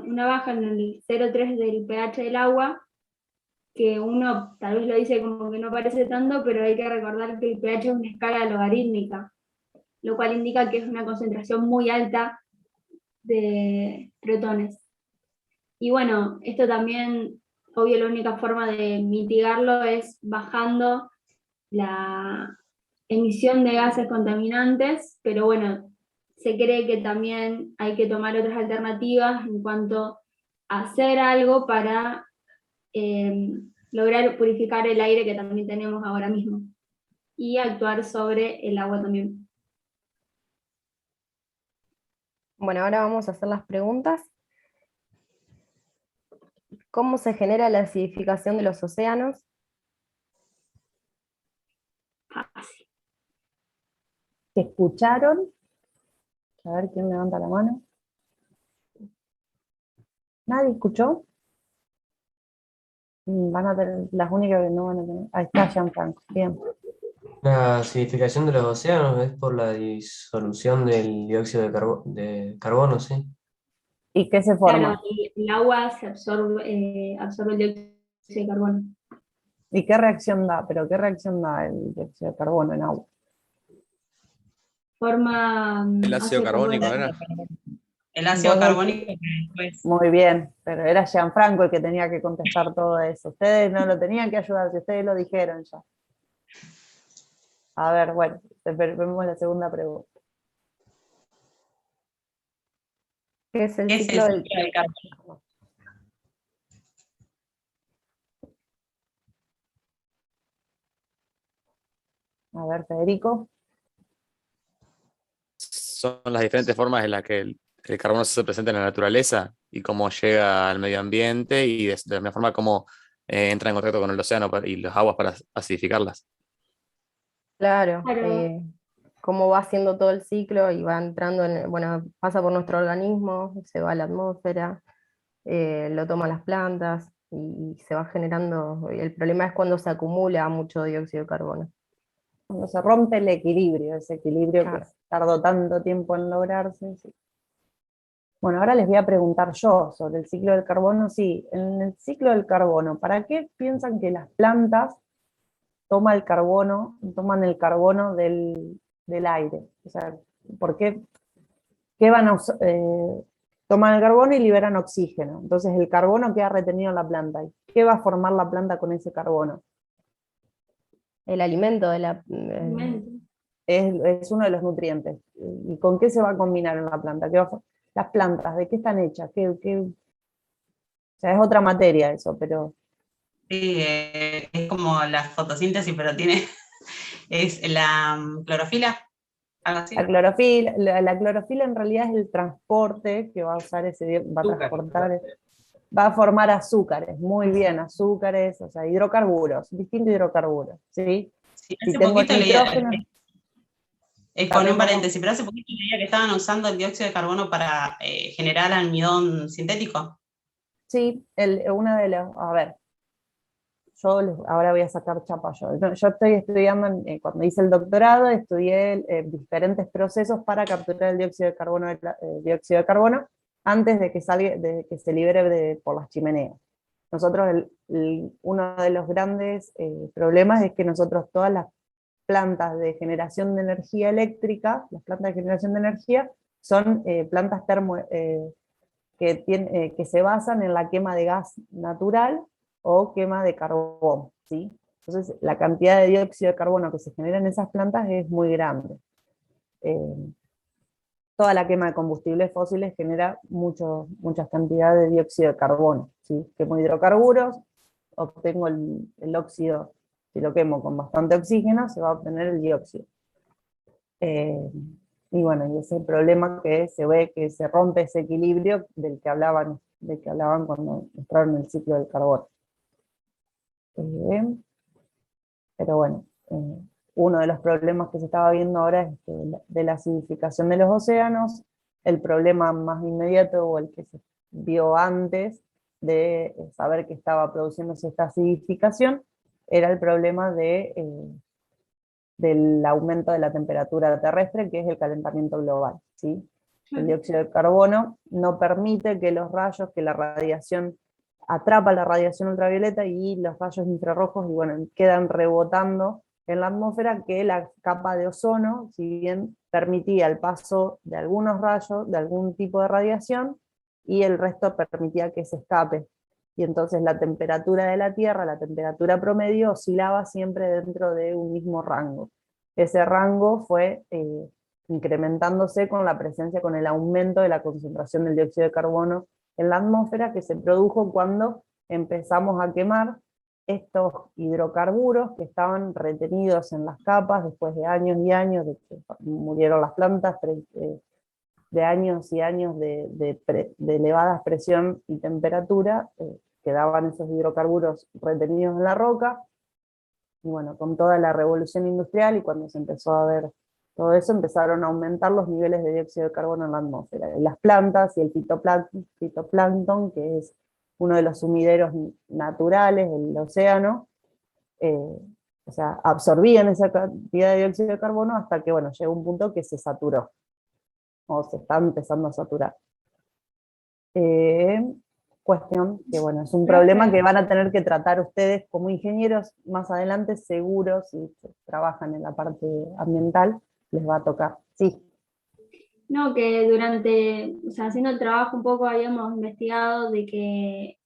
[SPEAKER 14] una baja en el 0,3 del pH del agua, que uno tal vez lo dice como que no parece tanto, pero hay que recordar que el pH es una escala logarítmica, lo cual indica que es una concentración muy alta de protones. Y bueno, esto también, obvio, la única forma de mitigarlo es bajando la emisión de gases contaminantes, pero bueno, se cree que también hay que tomar otras alternativas en cuanto a hacer algo para lograr purificar el aire que también tenemos ahora mismo, y actuar sobre el agua también.
[SPEAKER 15] Bueno, ahora vamos a hacer las preguntas. ¿Cómo se genera la acidificación de los océanos?
[SPEAKER 1] ¿Se escucharon? A ver quién levanta la mano. ¿Nadie escuchó? Van a tener, las únicas que no van a tener. Ahí está Gianfranco, bien.
[SPEAKER 5] La acidificación de los océanos es por la disolución del dióxido de carbono, ¿sí?
[SPEAKER 1] ¿Y qué se forma?
[SPEAKER 14] Claro, el agua se absorbe el dióxido de carbono.
[SPEAKER 1] ¿Y qué reacción da? ¿Pero qué reacción da el dióxido de carbono en agua?
[SPEAKER 14] Forma
[SPEAKER 10] El ácido carbónico, ¿no era?
[SPEAKER 13] El ácido
[SPEAKER 1] Bueno,
[SPEAKER 13] carbónico después.
[SPEAKER 1] Muy bien, pero era Gianfranco el que tenía que contestar todo eso. Ustedes no lo tenían que ayudar, si ustedes lo dijeron ya. A ver, bueno, vemos la segunda pregunta.
[SPEAKER 15] ¿Qué es el
[SPEAKER 13] ¿Qué es
[SPEAKER 15] ciclo
[SPEAKER 13] el
[SPEAKER 15] del
[SPEAKER 13] ciclo del carbono?
[SPEAKER 1] A ver, Federico.
[SPEAKER 10] Son las diferentes formas en las que el carbono se presenta en la naturaleza y cómo llega al medio ambiente y de la misma forma cómo entra en contacto con el océano y las aguas para acidificarlas.
[SPEAKER 15] Claro,
[SPEAKER 14] Claro.
[SPEAKER 15] cómo va haciendo todo el ciclo y va entrando bueno, pasa por nuestro organismo, se va a la atmósfera, lo toman las plantas y se va generando. El problema es cuando se acumula mucho dióxido de carbono.
[SPEAKER 1] Cuando se rompe el equilibrio, ese equilibrio
[SPEAKER 15] Claro.
[SPEAKER 1] que tardó tanto tiempo en lograrse. Sí. Bueno, ahora les voy a preguntar yo sobre el ciclo del carbono. Sí, en el ciclo del carbono, ¿para qué piensan que las plantas toman el carbono del aire? O sea, ¿por qué van a toman el carbono y liberan oxígeno? Entonces el carbono queda retenido en la planta. ¿Qué va a formar la planta con ese carbono?
[SPEAKER 15] El alimento de la...
[SPEAKER 1] Es uno de los nutrientes. ¿Y con qué se va a combinar en la planta? Las plantas, ¿de qué están hechas? O sea, es otra materia eso, pero...
[SPEAKER 13] Sí, es como la fotosíntesis, pero es la clorofila, algo así.
[SPEAKER 1] La clorofila en realidad es el transporte que va a usar va a formar azúcares, muy bien, azúcares, o sea, hidrocarburos, distintos hidrocarburos, ¿sí?
[SPEAKER 13] Sí,
[SPEAKER 1] Si
[SPEAKER 13] hace
[SPEAKER 1] tengo
[SPEAKER 13] poquito leí,
[SPEAKER 1] nitrógeno...
[SPEAKER 13] Con un paréntesis, pero hace poquito leía que estaban usando el dióxido de carbono para generar almidón sintético.
[SPEAKER 1] Sí, una de las, a ver, ahora voy a sacar chapa yo. Yo estoy estudiando, cuando hice el doctorado, estudié diferentes procesos para capturar el dióxido de carbono antes de que salga, de que se libere por las chimeneas. Nosotros, uno de los grandes problemas es que nosotros todas las plantas de generación de energía eléctrica, las plantas de generación de energía, son plantas que se basan en la quema de gas natural o quema de carbón, ¿sí? Entonces la cantidad de dióxido de carbono que se genera en esas plantas es muy grande. Toda la quema de combustibles fósiles genera muchas cantidades de dióxido de carbono, ¿sí? Quemo hidrocarburos, obtengo el óxido, si lo quemo con bastante oxígeno, se va a obtener el dióxido. Y bueno, y ese es el problema que se ve que se rompe ese equilibrio del que hablaban cuando entraron en el ciclo del carbono. Pero bueno, uno de los problemas que se estaba viendo ahora es de la acidificación de los océanos. El problema más inmediato, o el que se vio antes de saber que estaba produciéndose esta acidificación, era el problema del aumento de la temperatura terrestre, que es el calentamiento global, ¿sí? El dióxido de carbono no permite que los rayos, que la radiación, atrapa la radiación ultravioleta y los rayos infrarrojos, y bueno, quedan rebotando en la atmósfera, que la capa de ozono, si bien permitía el paso de algunos rayos, de algún tipo de radiación, y el resto permitía que se escape. Y entonces la temperatura de la Tierra, la temperatura promedio, oscilaba siempre dentro de un mismo rango. Ese rango fue incrementándose con la presencia, con el aumento de la concentración del dióxido de carbono en la atmósfera, que se produjo cuando empezamos a quemar estos hidrocarburos que estaban retenidos en las capas después de años y años de que murieron las plantas, de años y años de elevadas presión y temperatura, quedaban esos hidrocarburos retenidos en la roca. Y bueno, con toda la revolución industrial y cuando se empezó a ver todo eso, empezaron a aumentar los niveles de dióxido de carbono en la atmósfera. Y las plantas y el fitoplancton, que es uno de los sumideros naturales del océano, o sea, absorbían esa cantidad de dióxido de carbono hasta que, bueno, llegó un punto que se saturó, o se está empezando a saturar. Cuestión que, bueno, es un problema que van a tener que tratar ustedes como ingenieros más adelante, seguro, si trabajan en la parte ambiental, les va a tocar. Sí.
[SPEAKER 14] No, que durante, o sea, haciendo el trabajo un poco habíamos investigado de que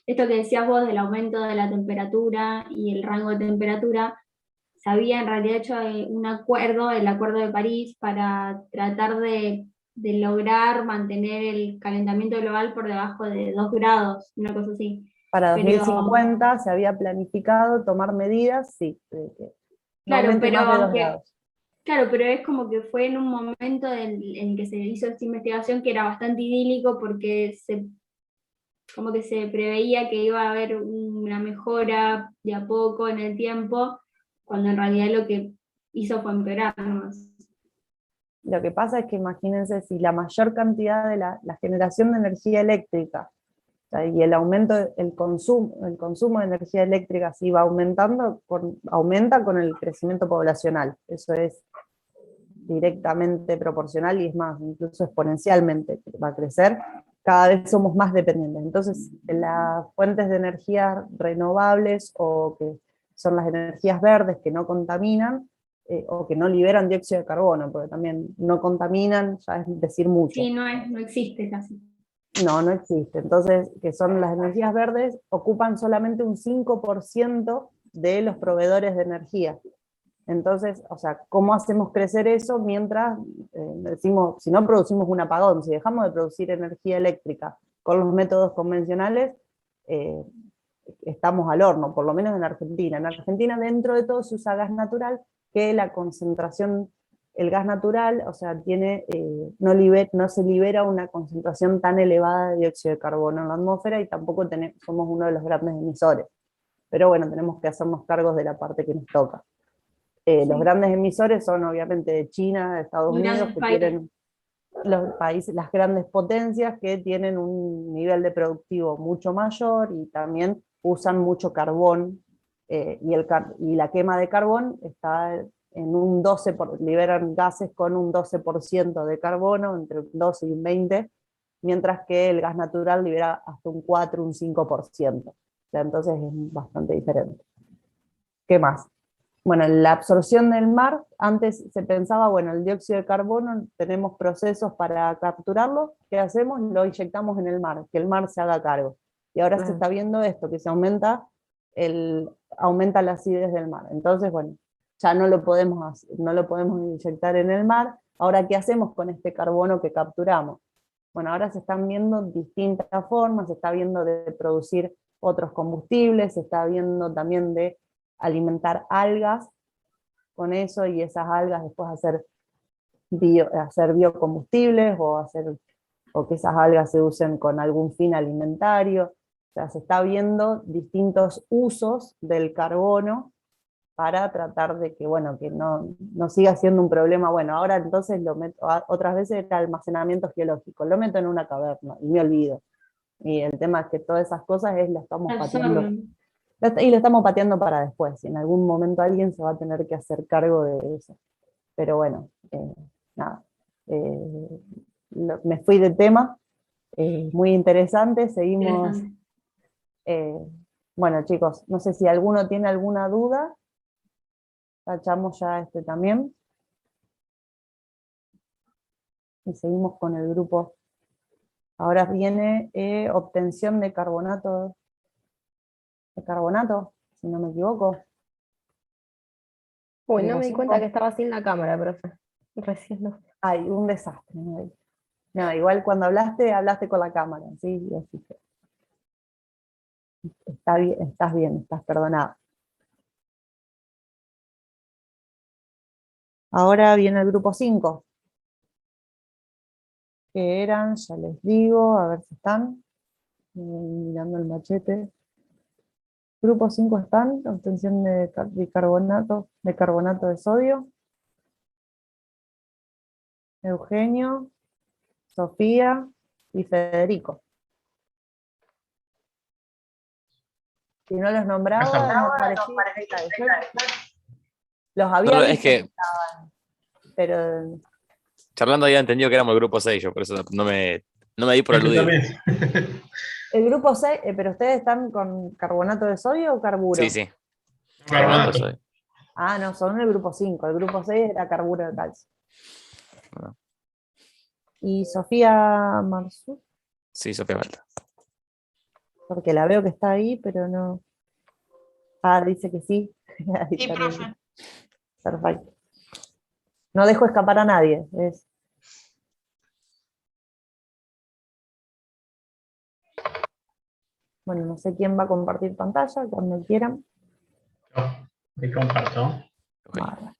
[SPEAKER 14] esto que decías vos del aumento de la temperatura y el rango de temperatura, se había en realidad hecho un acuerdo, el Acuerdo de París, para tratar de lograr mantener el calentamiento global por debajo de 2 grados, una cosa así.
[SPEAKER 1] Para 2050 se había planificado tomar medidas, sí.
[SPEAKER 14] Claro, pero es como que fue en un momento en que se hizo esta investigación que era bastante idílico, porque como que se preveía que iba a haber una mejora de a poco en el tiempo, cuando en realidad lo que hizo fue empeorar más.
[SPEAKER 1] Lo que pasa es que imagínense si la mayor cantidad de la generación de energía eléctrica, o sea, y el aumento, el consumo de energía eléctrica si va aumentando, aumenta con el crecimiento poblacional. Eso es directamente proporcional y es más, incluso exponencialmente va a crecer. Cada vez somos más dependientes. Entonces, las fuentes de energía renovables, o que son las energías verdes que no contaminan, o que no liberan dióxido de carbono, porque también no contaminan, ya es decir mucho.
[SPEAKER 14] Sí, no existe casi.
[SPEAKER 1] No existe. Entonces, que son las energías verdes, ocupan solamente un 5% de los proveedores de energía. Entonces, o sea, ¿cómo hacemos crecer eso mientras decimos, si no producimos un apagón, si dejamos de producir energía eléctrica con los métodos convencionales, estamos al horno, por lo menos en Argentina. En Argentina, dentro de todo, se usa gas natural, que la concentración, el gas natural, o sea, no se libera una concentración tan elevada de dióxido de carbono en la atmósfera, y tampoco somos uno de los grandes emisores. Pero bueno, tenemos que hacernos cargos de la parte que nos toca. Los grandes emisores son obviamente de China, de Estados
[SPEAKER 14] Los
[SPEAKER 1] Unidos,
[SPEAKER 14] grandes
[SPEAKER 1] que
[SPEAKER 14] países.
[SPEAKER 1] tienen los países, las grandes potencias que tienen un nivel de productivo mucho mayor y también usan mucho carbón, y la quema de carbón está en un 12%, liberan gases con un 12% de carbono, entre un 12 y un 20%, mientras que el gas natural libera hasta un 4, un 5%. O sea, entonces es bastante diferente. ¿Qué más? Bueno, la absorción del mar, antes se pensaba, bueno, el dióxido de carbono, tenemos procesos para capturarlo, ¿qué hacemos? Lo inyectamos en el mar, que el mar se haga cargo. Y ahora se está viendo esto, que se aumenta la acidez del mar. Entonces, bueno, ya no lo podemos inyectar en el mar. Ahora, ¿qué hacemos con este carbono que capturamos? Bueno, ahora se están viendo distintas formas, se está viendo de producir otros combustibles, se está viendo también de alimentar algas con eso, y esas algas después hacer biocombustibles, o que esas algas se usen con algún fin alimentario. O sea, se está viendo distintos usos del carbono para tratar de que, bueno, que no siga siendo un problema. Bueno, ahora entonces otras veces era almacenamiento geológico, lo meto en una caverna y me olvido. Y el tema es que todas esas cosas lo estamos pateando. Y lo estamos pateando para después, y en algún momento alguien se va a tener que hacer cargo de eso. Pero bueno, nada. Me fui de tema, muy interesante, seguimos. Bueno, chicos, no sé si alguno tiene alguna duda, tachamos ya también. Y seguimos con el grupo. Ahora viene obtención de carbonato, si no me equivoco.
[SPEAKER 15] Uy, no me di cuenta que estaba sin la cámara, profe. Recién no.
[SPEAKER 1] Ay, un desastre. No, igual cuando hablaste con la cámara, ¿sí? Así que estás bien, estás perdonado. Ahora viene el grupo 5. Que eran, ya les digo, a ver si están. Mirando el machete. Grupo 5 están, obtención de carbonato de sodio. Eugenio, Sofía y Federico. Si no los nombraba, no parecía. Los había
[SPEAKER 10] No,
[SPEAKER 1] visto
[SPEAKER 10] es que
[SPEAKER 1] pero
[SPEAKER 10] charlando había entendido que éramos el grupo 6, yo por eso no me di por aludido.
[SPEAKER 1] el grupo 6, pero ustedes están con carbonato de sodio o carburo.
[SPEAKER 10] Sí. Carbonato de sodio.
[SPEAKER 1] Ah, no, son el grupo 5. El grupo 6 era carburo de calcio.
[SPEAKER 10] No.
[SPEAKER 1] ¿Y Sofía Marsú?
[SPEAKER 10] Sí, Sofía Malta.
[SPEAKER 1] Porque la veo que está ahí, pero no. Ah, dice que sí.
[SPEAKER 2] Sí, profe.
[SPEAKER 1] Perfecto. No dejo escapar a nadie. Bueno, no sé quién va a compartir pantalla, cuando quieran.
[SPEAKER 16] Te comparto.
[SPEAKER 1] Vale.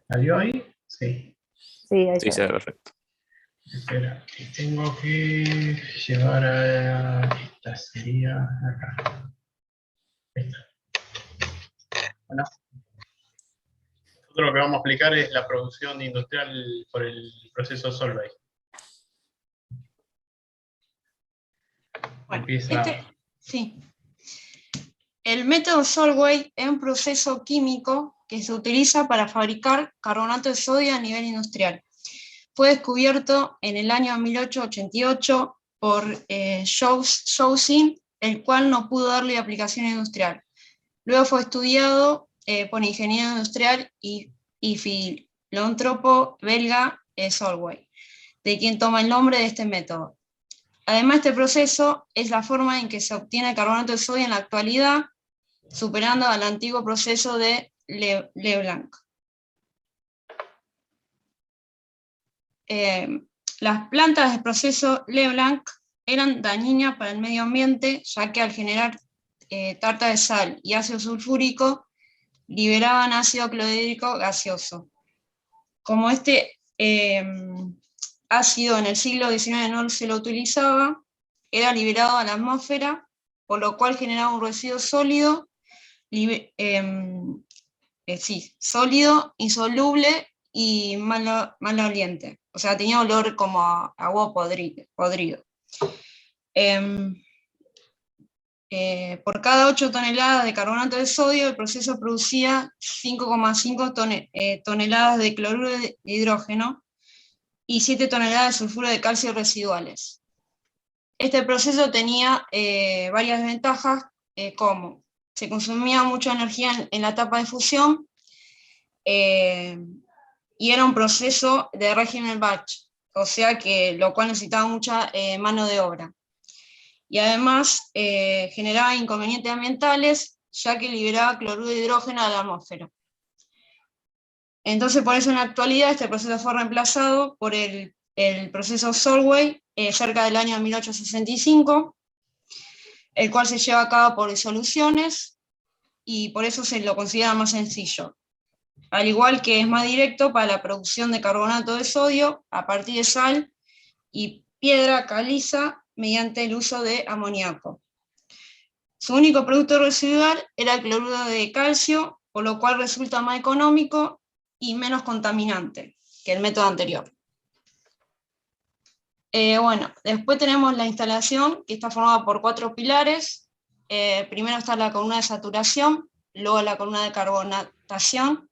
[SPEAKER 16] ¿Salió ahí? Sí.
[SPEAKER 1] Sí, ahí
[SPEAKER 10] sí, se ve perfecto.
[SPEAKER 16] Espera, tengo que llevar a... Esta sería acá. Esta. Bueno. Nosotros lo que vamos a explicar es la producción industrial por el proceso Solvay.
[SPEAKER 2] Bueno,
[SPEAKER 16] Empieza...
[SPEAKER 2] sí. El método Solvay es un proceso químico que se utiliza para fabricar carbonato de sodio a nivel industrial. Fue descubierto en el año 1888 por Jausign, el cual no pudo darle aplicación industrial. Luego fue estudiado por ingeniero industrial y filántropo belga Solvay, de quien toma el nombre de este método. Además, este proceso es la forma en que se obtiene el carbonato de sodio en la actualidad, superando al antiguo proceso de Leblanc. Las plantas del proceso Leblanc eran dañinas para el medio ambiente, ya que al generar tarta de sal y ácido sulfúrico, liberaban ácido clorhídrico gaseoso. Como este ácido en el siglo XIX no se lo utilizaba, era liberado a la atmósfera, por lo cual generaba un residuo sólido
[SPEAKER 17] sí, sólido, insoluble y mal oliente. O sea, tenía olor como a agua podrido. Por cada 8 toneladas de carbonato de sodio, el proceso producía 5,5 toneladas de cloruro de hidrógeno y 7 toneladas de sulfuro de calcio residuales. Este proceso tenía varias ventajas, como se consumía mucha energía en la etapa de fusión, y era un proceso de régimen batch, o sea que lo cual necesitaba mucha mano de obra. Y además generaba inconvenientes ambientales, ya que liberaba cloruro de hidrógeno a la atmósfera. Entonces, por eso en la actualidad este proceso fue reemplazado por el proceso Solvay cerca del año 1865, el cual se lleva a cabo por disoluciones y por eso se lo considera más sencillo. Al igual que es más directo para la producción de carbonato de sodio a partir de sal y piedra caliza mediante el uso de amoníaco. Su único producto residual era el cloruro de calcio, por lo cual resulta más económico y menos contaminante que el método anterior. Bueno, después tenemos la instalación, que está formada por 4 pilares. Primero está la columna de saturación, luego la columna de carbonatación,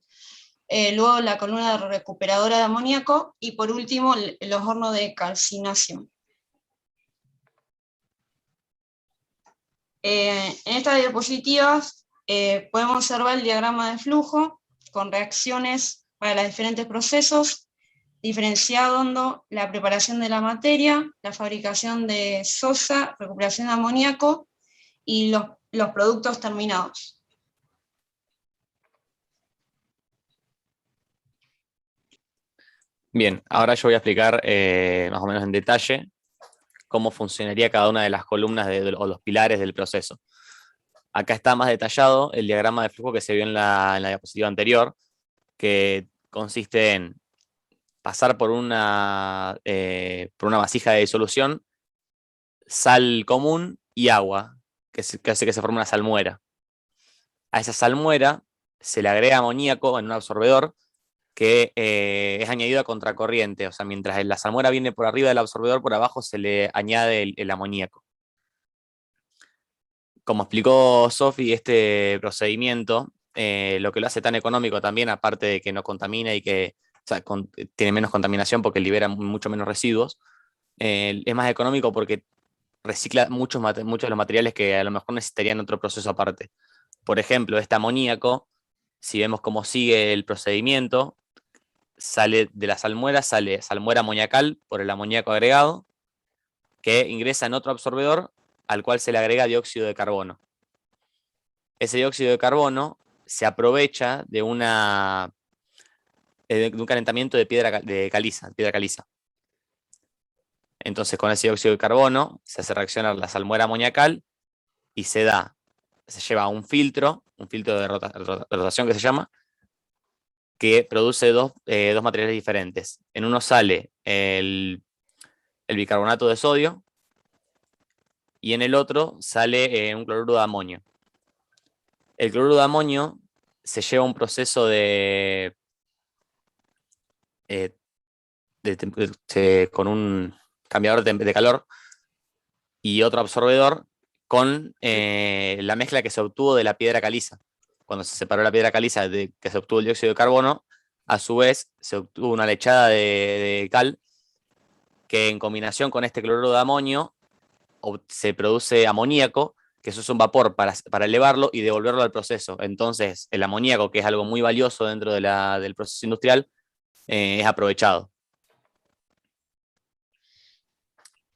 [SPEAKER 17] luego la columna de recuperadora de amoníaco y por último los hornos de calcinación. En estas diapositivas podemos observar el diagrama de flujo con reacciones para los diferentes procesos, diferenciando la preparación de la materia, la fabricación de sosa, recuperación de amoníaco y los productos terminados.
[SPEAKER 10] Bien, ahora yo voy a explicar más o menos en detalle cómo funcionaría cada una de las columnas o los pilares del proceso. Acá está más detallado el diagrama de flujo que se vio en la diapositiva anterior, que consiste en pasar por una vasija de disolución, sal común y agua, que hace que se forme una salmuera. A esa salmuera se le agrega amoníaco en un absorbedor que es añadido a contracorriente, o sea, mientras la salmuera viene por arriba del absorbedor, por abajo se le añade el amoníaco. Como explicó Sofi, este procedimiento, lo que lo hace tan económico también, aparte de que no contamina y que tiene menos contaminación porque libera mucho menos residuos, es más económico porque recicla muchos de los materiales que a lo mejor necesitarían otro proceso aparte. Por ejemplo, este amoníaco, si vemos cómo sigue el procedimiento, sale de la salmuera, sale salmuera amoniacal por el amoníaco agregado, que ingresa en otro absorbedor al cual se le agrega dióxido de carbono. Ese dióxido de carbono se aprovecha de un calentamiento de piedra caliza. Entonces, con ese dióxido de carbono se hace reaccionar la salmuera amoniacal y se lleva a un filtro de rotación que se llama, que produce dos materiales diferentes. En uno sale el bicarbonato de sodio y en el otro sale un cloruro de amonio. El cloruro de amonio se lleva a un proceso con un cambiador de calor y otro absorbedor con la mezcla que se obtuvo de la piedra caliza. Cuando se separó la piedra caliza que se obtuvo el dióxido de carbono, a su vez se obtuvo una lechada de cal que en combinación con este cloruro de amonio se produce amoníaco, que eso es un vapor para elevarlo y devolverlo al proceso. Entonces el amoníaco, que es algo muy valioso dentro del proceso industrial, es aprovechado.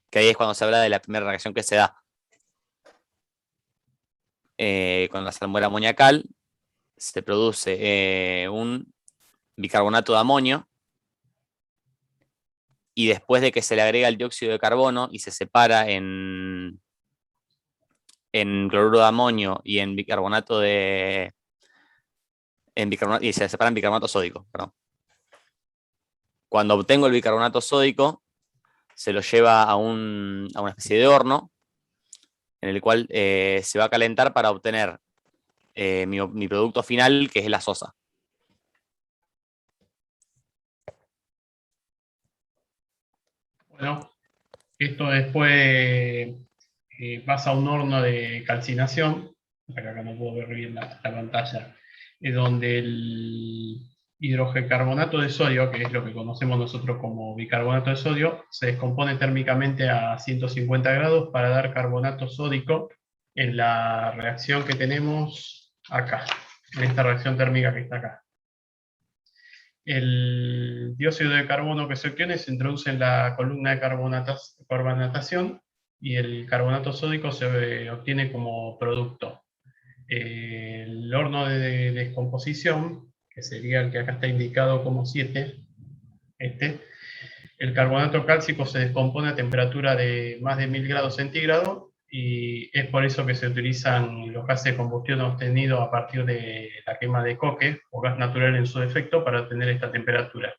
[SPEAKER 10] Que ahí es cuando se habla de la primera reacción que se da. Con la salmuera amoniacal se produce un bicarbonato de amonio y después de que se le agrega el dióxido de carbono y se separa en cloruro de amonio y en bicarbonato y se separa en bicarbonato sódico, perdón. Cuando obtengo el bicarbonato sódico, se lo lleva a una especie de horno en el cual se va a calentar para obtener mi producto final, que es la sosa.
[SPEAKER 16] Bueno, esto después pasa a un horno de calcinación, acá no puedo ver bien la pantalla, donde el hidrogecarbonato de sodio, que es lo que conocemos nosotros como bicarbonato de sodio, se descompone térmicamente a 150 grados para dar carbonato sódico en la reacción que tenemos acá, en esta reacción térmica que está acá. El dióxido de carbono que se obtiene se introduce en la columna de carbonatación y el carbonato sódico se obtiene como producto. El horno de descomposición, que sería el que acá está indicado como 7, el carbonato cálcico se descompone a temperatura de más de 1000 grados centígrados y es por eso que se utilizan los gases de combustión obtenidos a partir de la quema de coque o gas natural en su defecto para obtener esta temperatura.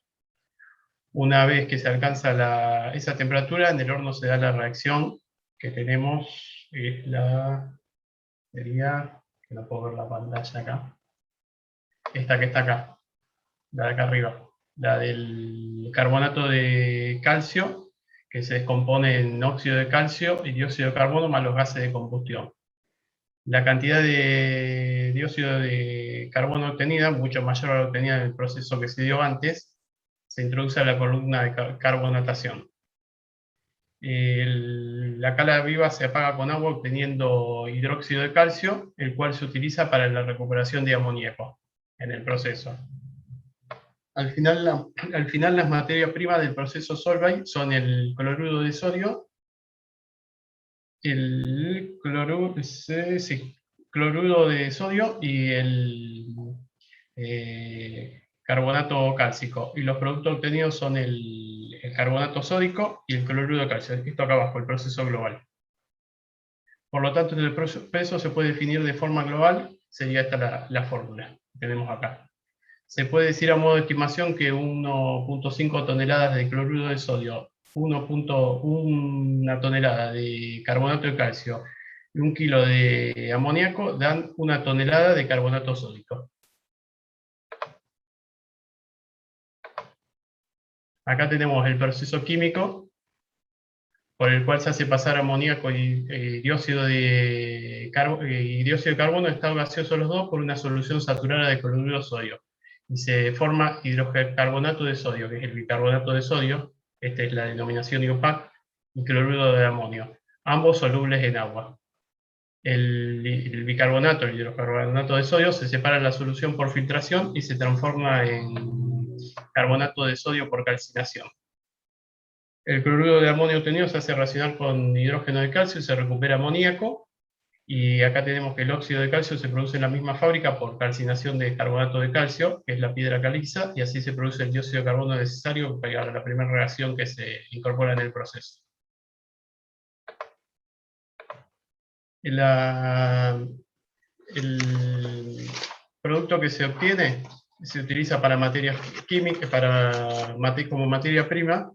[SPEAKER 16] Una vez que se alcanza esa temperatura, en el horno se da la reacción que tenemos, sería, que no puedo ver la pantalla acá, esta que está acá, la de acá arriba, la del carbonato de calcio, que se descompone en óxido de calcio y dióxido de carbono más los gases de combustión. La cantidad de dióxido de carbono obtenida, mucho mayor a la obtenida en el proceso que se dio antes, se introduce a la columna de carbonatación. La cala viva se apaga con agua obteniendo hidróxido de calcio, el cual se utiliza para la recuperación de amoníaco en el proceso. Al final las materias primas del proceso Solvay son el cloruro de sodio, el cloruro de sodio y el carbonato cálcico. Y los productos obtenidos son el carbonato sódico y el cloruro de calcio. Esto acá abajo, el proceso global. Por lo tanto, el proceso se puede definir de forma global, sería esta la fórmula que tenemos acá. Se puede decir a modo de estimación que 1.5 toneladas de cloruro de sodio, 1 tonelada de carbonato de calcio y 1 kilo de amoníaco dan 1 tonelada de carbonato sódico. Acá tenemos el proceso químico por el cual se hace pasar amoníaco y dióxido de carbono en estado gaseoso los dos por una solución saturada de cloruro de sodio. Y se forma hidrocarbonato de sodio, que es el bicarbonato de sodio, esta es la denominación IUPAC, y cloruro de amonio, ambos solubles en agua. El bicarbonato, el hidrocarbonato de sodio, se separa en la solución por filtración y se transforma en carbonato de sodio por calcinación. El cloruro de amonio obtenido se hace reaccionar con hidrógeno de calcio y se recupera amoníaco. Y acá tenemos que el óxido de calcio se produce en la misma fábrica por calcinación de carbonato de calcio, que es la piedra caliza, y así se produce el dióxido de carbono necesario para la primera reacción que se incorpora en el proceso. El producto que se obtiene se utiliza para materias químicas, como materia prima,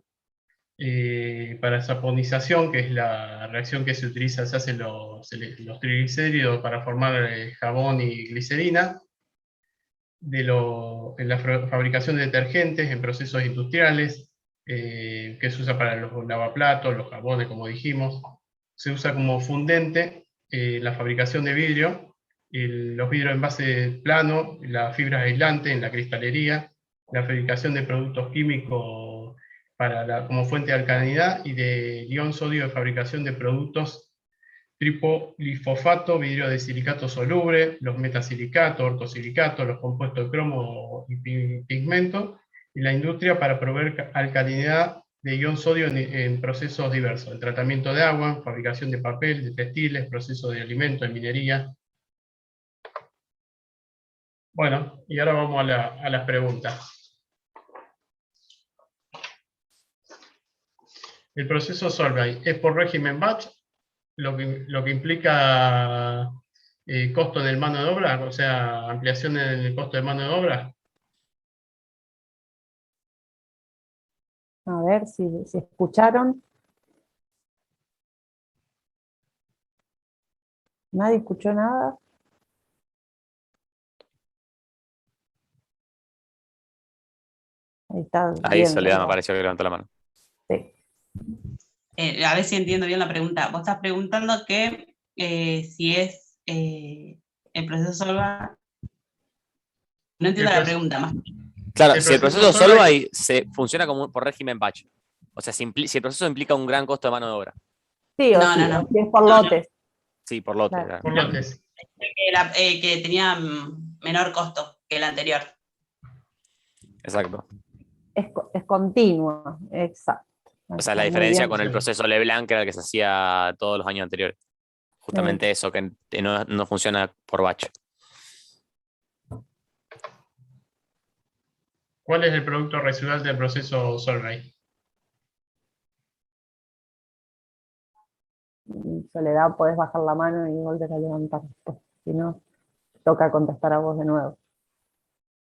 [SPEAKER 16] para saponización, que es la reacción que se utiliza, se hacen los triglicéridos para formar jabón y glicerina, en la fabricación de detergentes, en procesos industriales, que se usa para los lavaplatos, los jabones, como dijimos, se usa como fundente en la fabricación de vidrio, los vidrios en base plano, las fibras aislantes en la cristalería, la fabricación de productos químicos como fuente de alcalinidad y de ion sodio de fabricación de productos tripolifosfato, vidrio de silicato soluble, los metasilicatos, ortosilicatos, los compuestos de cromo y pigmento, y la industria para proveer alcalinidad de ion sodio en procesos diversos, el tratamiento de agua, fabricación de papel, de textiles, procesos de alimentos, de minería. Bueno, y ahora vamos a las preguntas. El proceso Solvay es por régimen batch, lo que implica costo del mano de obra, o sea, ampliación en el costo de mano de obra.
[SPEAKER 1] A ver si escucharon. ¿Nadie escuchó nada? Ahí está.
[SPEAKER 10] Ahí
[SPEAKER 1] bien,
[SPEAKER 10] Soledad me
[SPEAKER 1] ¿verdad?
[SPEAKER 10] pareció que levantó la mano.
[SPEAKER 1] Sí.
[SPEAKER 13] A ver si entiendo bien la pregunta. Vos estás preguntando que si es el proceso Solvay. No entiendo la pregunta más.
[SPEAKER 10] Claro, si el proceso Solvay funciona como por régimen batch. O sea, si el proceso implica un gran costo de mano de obra.
[SPEAKER 1] Sí, o sí, o si es por lotes.
[SPEAKER 10] Sí, por lotes.
[SPEAKER 1] Claro.
[SPEAKER 16] Por lotes.
[SPEAKER 13] Que tenía menor costo que el anterior.
[SPEAKER 10] Exacto.
[SPEAKER 1] Es continua, exacto.
[SPEAKER 10] O sea, la
[SPEAKER 1] Muy
[SPEAKER 10] diferencia
[SPEAKER 1] bien.
[SPEAKER 10] con el proceso Leblanc, que era el que se hacía todos los años anteriores. Justamente eso, que no funciona por batch.
[SPEAKER 16] ¿Cuál es el producto residual del proceso Solvay?
[SPEAKER 1] Soledad, podés bajar la mano y volver a levantar. Pues, si no, toca contestar a vos de nuevo.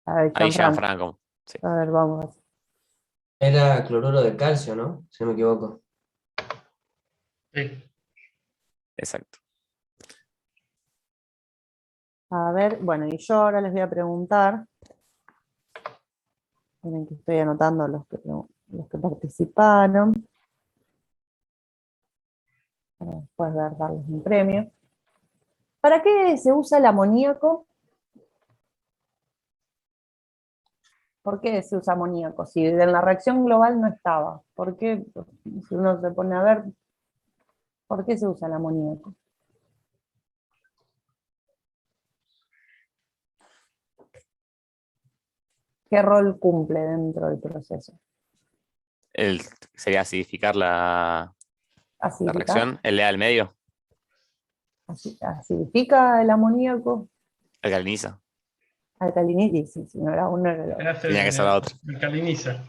[SPEAKER 1] A ver,
[SPEAKER 10] Ahí
[SPEAKER 1] Gianfranco.
[SPEAKER 10] Gianfranco. Sí.
[SPEAKER 1] A ver, vamos.
[SPEAKER 5] Era cloruro de calcio, ¿no? Si no me equivoco.
[SPEAKER 16] Sí.
[SPEAKER 10] Exacto.
[SPEAKER 1] A ver, bueno, y yo ahora les voy a preguntar. Miren que estoy anotando los que participaron. Para después darles un premio. ¿Para qué se usa el amoníaco? ¿Por qué se usa amoníaco? Si en la reacción global no estaba. ¿Por qué? Si uno se pone a ver, ¿por qué se usa el amoníaco? ¿Qué rol cumple dentro del proceso?
[SPEAKER 10] Sería acidificar la reacción, el al medio.
[SPEAKER 1] ¿Acidifica el amoníaco?
[SPEAKER 10] Alcaliniza.
[SPEAKER 1] Alcaliniza, si no era uno, era el otro.
[SPEAKER 10] Tenía que ser la otra.
[SPEAKER 16] Alcaliniza.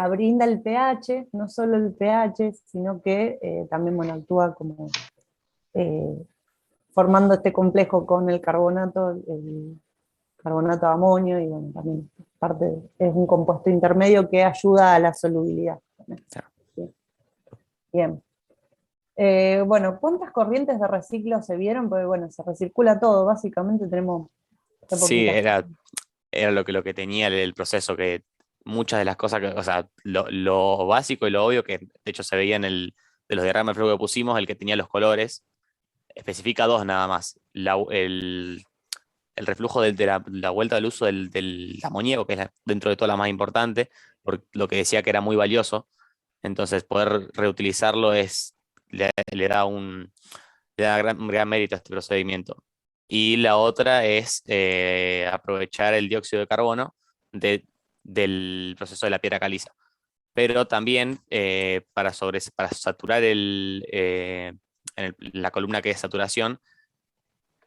[SPEAKER 1] Brinda el pH, no solo el pH, sino que también bueno, actúa como formando este complejo con el carbonato de amonio, y bueno, también es un compuesto intermedio que ayuda a la solubilidad. ¿Sí? Bien. Bueno, ¿cuántas corrientes de reciclo se vieron? Porque bueno, se recircula todo, básicamente tenemos...
[SPEAKER 10] Sí, era lo que tenía el proceso, que muchas de las cosas, o sea, lo básico y lo obvio que de hecho se veía de los diagramas de flujo que pusimos, el que tenía los colores, especifica dos nada más. El reflujo de la vuelta del uso del amoníaco, que es dentro de todo la más importante, por lo que decía que era muy valioso. Entonces poder reutilizarlo le da un gran mérito a este procedimiento. Y la otra es aprovechar el dióxido de carbono del proceso de la piedra caliza. Pero también para saturar en la columna que es saturación,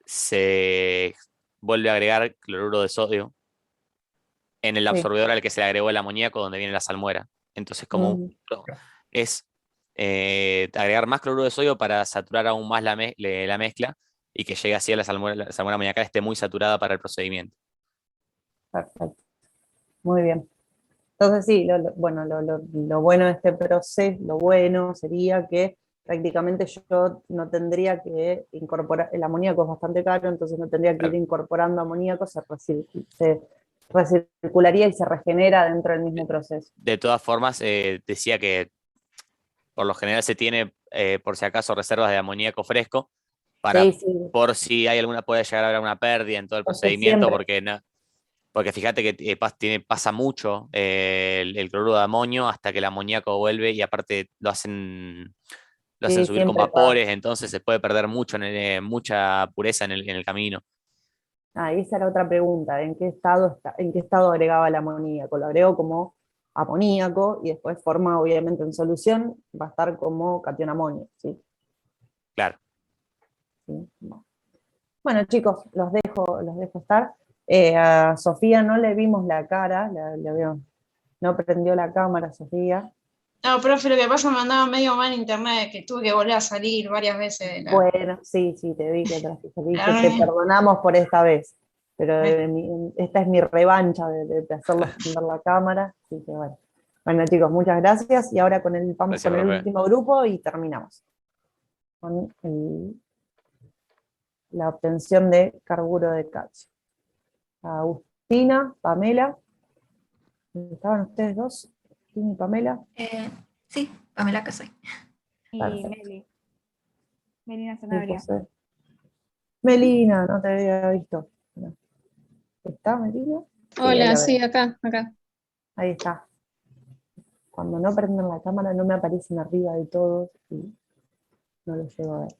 [SPEAKER 10] se vuelve a agregar cloruro de sodio en el absorbedor al que se le agregó el amoníaco donde viene la salmuera. Entonces, es agregar más cloruro de sodio para saturar aún más la mezcla y que llegue así a la salmuera amoniacal esté muy saturada para el procedimiento.
[SPEAKER 1] Perfecto. Muy bien. Entonces sí, lo bueno de este proceso, lo bueno sería que prácticamente yo no tendría que incorporar, el amoníaco es bastante caro, entonces no tendría que ir incorporando amoníaco, se recircularía y se regenera dentro del mismo proceso.
[SPEAKER 10] De todas formas, decía que por lo general se tiene, por si acaso, reservas de amoníaco fresco, por si hay puede llegar a haber alguna pérdida en todo el procedimiento, porque fíjate que pasa mucho el cloruro de amonio hasta que el amoníaco vuelve, y aparte lo hacen subir con vapores, entonces se puede perder mucha pureza en el camino.
[SPEAKER 1] Esa era otra pregunta, ¿en qué estado agregaba el amoníaco? Lo agrego como amoníaco y después forma obviamente en solución, va a estar como catión amonio, ¿sí?
[SPEAKER 10] Claro.
[SPEAKER 1] ¿Sí? Bueno chicos, los dejo estar. A Sofía no le vimos la cara, no prendió la cámara Sofía.
[SPEAKER 17] No, profe, lo que pasa me andaba medio mal en internet, que tuve que volver a salir varias veces.
[SPEAKER 1] Bueno, sí, te vi que te perdonamos por esta vez, pero esta es mi revancha de hacerlo prender la cámara, así que bueno. Bueno chicos, muchas gracias, y ahora vamos con el último grupo y terminamos. Con la obtención de carburo de calcio. Agustina, Pamela, ¿estaban ustedes dos? Agustina y Pamela.
[SPEAKER 18] Sí, Pamela Casay.
[SPEAKER 3] Y
[SPEAKER 1] Perfecto.
[SPEAKER 3] Melina
[SPEAKER 1] Sí,
[SPEAKER 3] Sanabria.
[SPEAKER 1] José. Melina, no te había visto. No. ¿Está Melina? Sí, ahí
[SPEAKER 19] Hola,
[SPEAKER 1] la
[SPEAKER 19] sí,
[SPEAKER 1] veo.
[SPEAKER 19] acá.
[SPEAKER 1] Ahí está. Cuando no prenden la cámara no me aparecen arriba de todos y no lo llego a ver.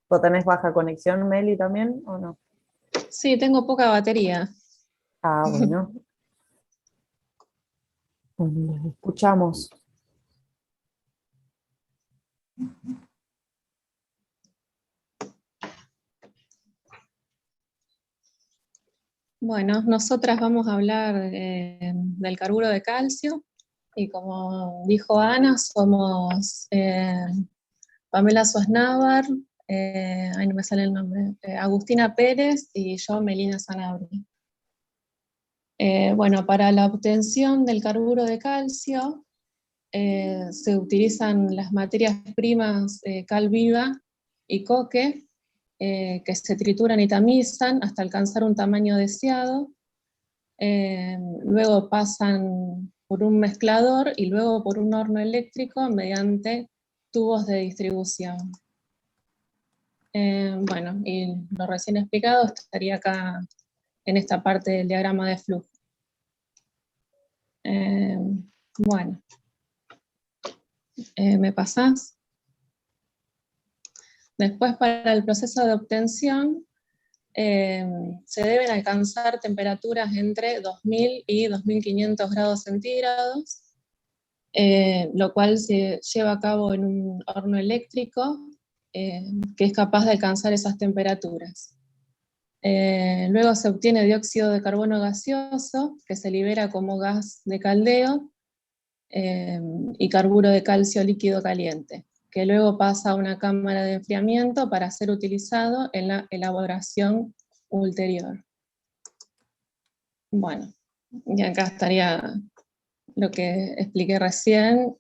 [SPEAKER 1] ¿Vos tenés baja conexión, Meli, también, o no?
[SPEAKER 19] Sí, tengo poca batería.
[SPEAKER 1] Ah, bueno. Bueno, los escuchamos.
[SPEAKER 19] Bueno, nosotras vamos a hablar del carburo de calcio y como dijo Ana, somos Pamela Suasnávar, ay no me sale el nombre, Agustina Pérez y yo, Melina Sanabria. Bueno, para la obtención del carburo de calcio se utilizan las materias primas cal viva y coque, que se trituran y tamizan hasta alcanzar un tamaño deseado. Luego pasan por un mezclador y luego por un horno eléctrico mediante tubos de distribución. Bueno, y lo recién explicado estaría acá en esta parte del diagrama de flujo. Bueno, ¿me pasás? Después, para el proceso de obtención, se deben alcanzar temperaturas entre 2000 y 2500 grados centígrados, lo cual se lleva a cabo en un horno eléctrico que es capaz de alcanzar esas temperaturas. Luego se obtiene dióxido de carbono gaseoso, que se libera como gas de caldeo, y carburo de calcio líquido caliente, que luego pasa a una cámara de enfriamiento para ser utilizado en la elaboración ulterior. Bueno, y acá estaría lo que expliqué recién,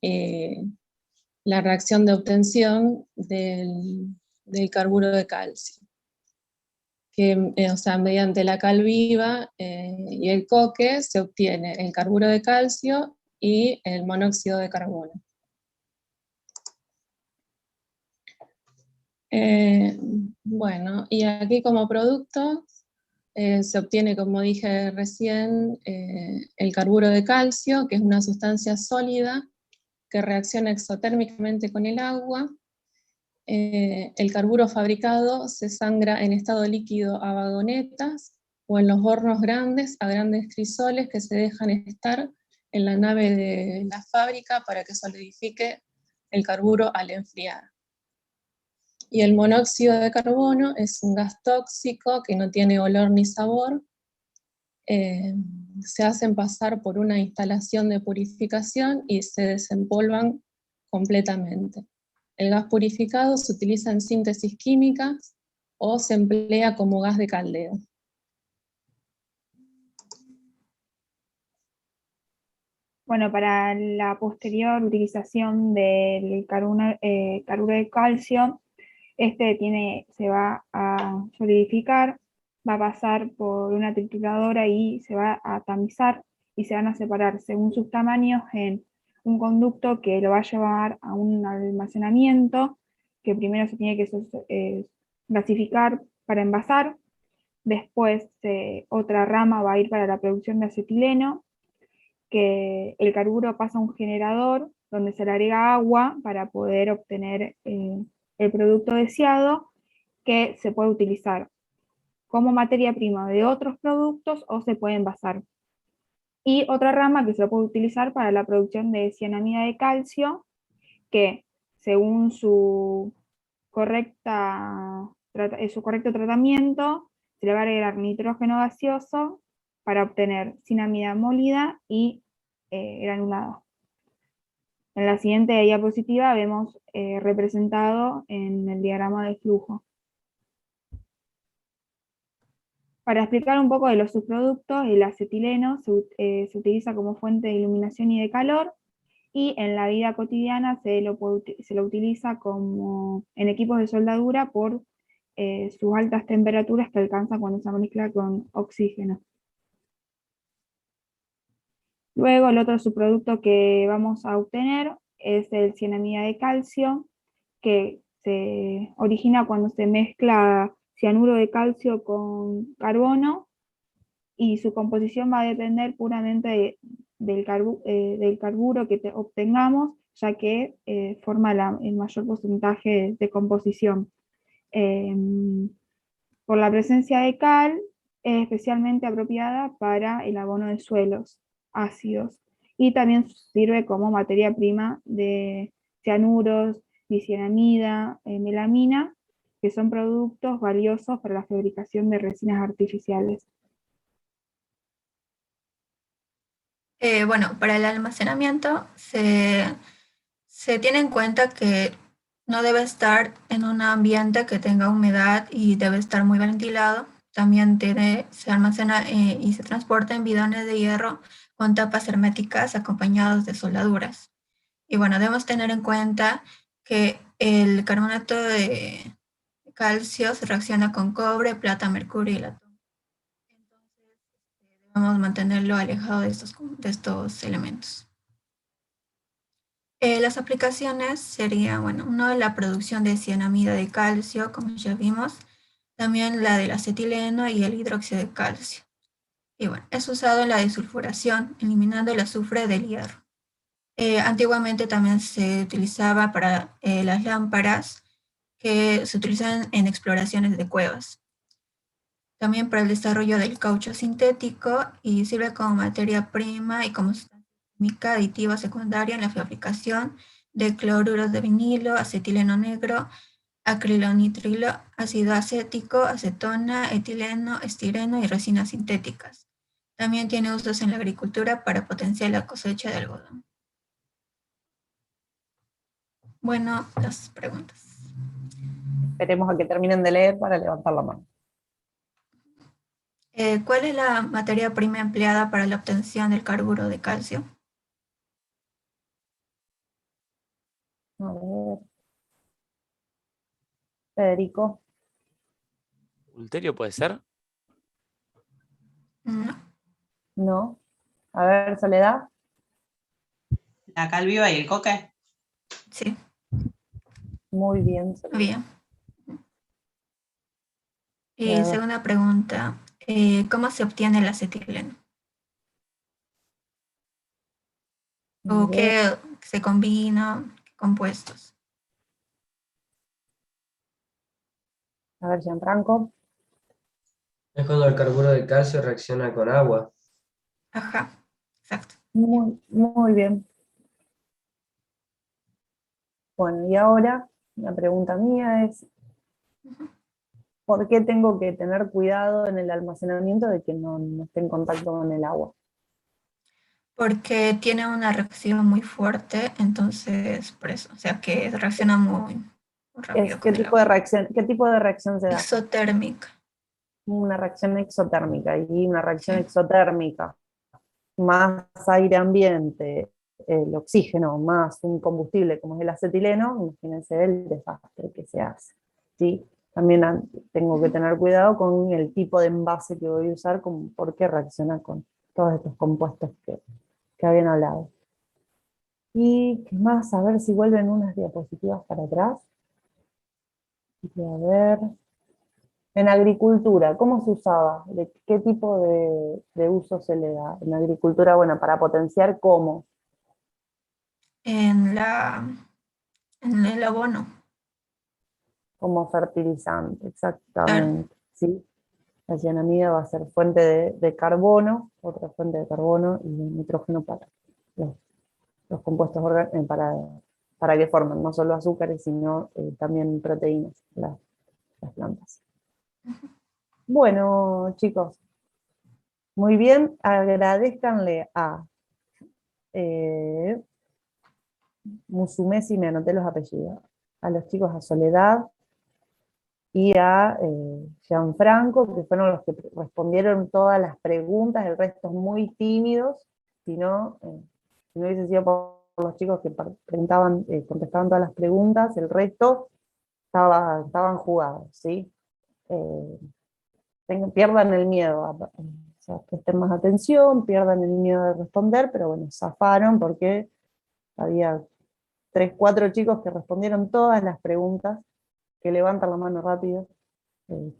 [SPEAKER 19] la reacción de obtención del carburo de calcio, que o sea, mediante la cal viva y el coque se obtiene el carburo de calcio y el monóxido de carbono. Bueno, y aquí como producto se obtiene, como dije recién, el carburo de calcio, que es una sustancia sólida que reacciona exotérmicamente con el agua. El carburo fabricado se sangra en estado líquido a vagonetas o en los hornos grandes a grandes crisoles que se dejan estar en la nave de la fábrica para que solidifique el carburo al enfriar. Y el monóxido de carbono es un gas tóxico que no tiene olor ni sabor. Se hacen pasar por una instalación de purificación y se desempolvan completamente. El gas purificado se utiliza en síntesis químicas o se emplea como gas de caldeo.
[SPEAKER 3] Bueno, para la posterior utilización del carburo de calcio, se va a solidificar, va a pasar por una trituradora y se va a tamizar y se van a separar según sus tamaños en un conducto que lo va a llevar a un almacenamiento, que primero se tiene que gasificar para envasar, después otra rama va a ir para la producción de acetileno, que el carburo pasa a un generador donde se le agrega agua para poder obtener el producto deseado, que se puede utilizar como materia prima de otros productos o se puede envasar. Y otra rama que se puede utilizar para la producción de cianamida de calcio, que según su correcto tratamiento, se le va a agregar nitrógeno gaseoso para obtener cianamida molida y granulada. En la siguiente diapositiva vemos representado en el diagrama de flujo. Para explicar un poco de los subproductos, el acetileno se utiliza como fuente de iluminación y de calor, y en la vida cotidiana se lo utiliza como en equipos de soldadura por sus altas temperaturas que alcanza cuando se mezcla con oxígeno. Luego el otro subproducto que vamos a obtener es el cianamida de calcio, que se origina cuando se mezcla cianuro de calcio con carbono, y su composición va a depender puramente del carburo que obtengamos, ya que forma el mayor porcentaje de composición. Por la presencia de cal, es especialmente apropiada para el abono de suelos ácidos, y también sirve como materia prima de cianuros, dicianamida, melamina, que son productos valiosos para la fabricación de resinas artificiales.
[SPEAKER 18] Bueno, para el almacenamiento se tiene en cuenta que no debe estar en un ambiente que tenga humedad y debe estar muy ventilado. También se almacena y se transporta en bidones de hierro con tapas herméticas acompañados de soldaduras. Y bueno, debemos tener en cuenta que el carbonato de calcio se reacciona con cobre, plata, mercurio y latón. Debemos mantenerlo alejado de estos elementos. Las aplicaciones serían, bueno, uno, la producción de cianamida de calcio, como ya vimos, también la del acetileno y el hidróxido de calcio. Y bueno, es usado en la desulfuración, eliminando el azufre del hierro. Antiguamente también se utilizaba para las lámparas que se utilizan en exploraciones de cuevas. También para el desarrollo del caucho sintético, y sirve como materia prima y como sustancia química aditiva secundaria en la fabricación de cloruros de vinilo, acetileno negro, acrilonitrilo, ácido acético, acetona, etileno, estireno y resinas sintéticas. También tiene usos en la agricultura para potenciar la cosecha de algodón. Bueno, las preguntas.
[SPEAKER 1] Esperemos a que terminen de leer para levantar la mano.
[SPEAKER 18] ¿Cuál es la materia prima empleada para la obtención del carburo de calcio?
[SPEAKER 1] A ver. Federico.
[SPEAKER 10] ¿Ulterio puede ser?
[SPEAKER 18] No.
[SPEAKER 1] No. A ver, Soledad.
[SPEAKER 13] La cal viva y el coque.
[SPEAKER 18] Sí.
[SPEAKER 1] Muy bien. Soledad.
[SPEAKER 18] Bien. Y segunda pregunta, ¿cómo se obtiene el acetileno? ¿O qué se combina? ¿Qué compuestos?
[SPEAKER 1] A ver, Gianfranco.
[SPEAKER 5] Es cuando el carburo de calcio reacciona con agua.
[SPEAKER 18] Ajá, exacto.
[SPEAKER 1] Muy bien. Bueno, y ahora la pregunta mía es, ¿por qué tengo que tener cuidado en el almacenamiento de que no esté en contacto con el agua?
[SPEAKER 18] Porque tiene una reacción muy fuerte, entonces por eso, o sea que reacciona muy rápido.
[SPEAKER 1] ¿Qué tipo de reacción se da?
[SPEAKER 18] Exotérmica.
[SPEAKER 1] Una reacción exotérmica, y una reacción exotérmica más aire ambiente, el oxígeno, más un combustible como es el acetileno, imagínense el desastre que se hace, ¿sí? También tengo que tener cuidado con el tipo de envase que voy a usar, porque reacciona con todos estos compuestos que habían hablado. Y qué más, a ver si vuelven unas diapositivas para atrás. Y a ver, en agricultura, ¿cómo se usaba? ¿De qué tipo de uso se le da? En agricultura, bueno, para potenciar, ¿cómo?
[SPEAKER 18] En el abono.
[SPEAKER 1] Como fertilizante, exactamente. ¿Sí? La cianamida va a ser fuente de carbono, otra fuente de carbono y de nitrógeno para los compuestos orgánicos, para que formen no solo azúcares, sino también proteínas, las plantas. Bueno, chicos, muy bien, agradezcanle a Musumeci, me anoté los apellidos, a los chicos, a Soledad y a Gianfranco, que fueron los que respondieron todas las preguntas, el resto muy tímidos, si no hubiese sido por los chicos que contestaban todas las preguntas, el resto estaban jugados, ¿sí? Pierdan el miedo, o sea, presten más atención, pierdan el miedo de responder, pero bueno, zafaron porque había 3, 4 chicos que respondieron todas las preguntas, que levantan la mano rápido.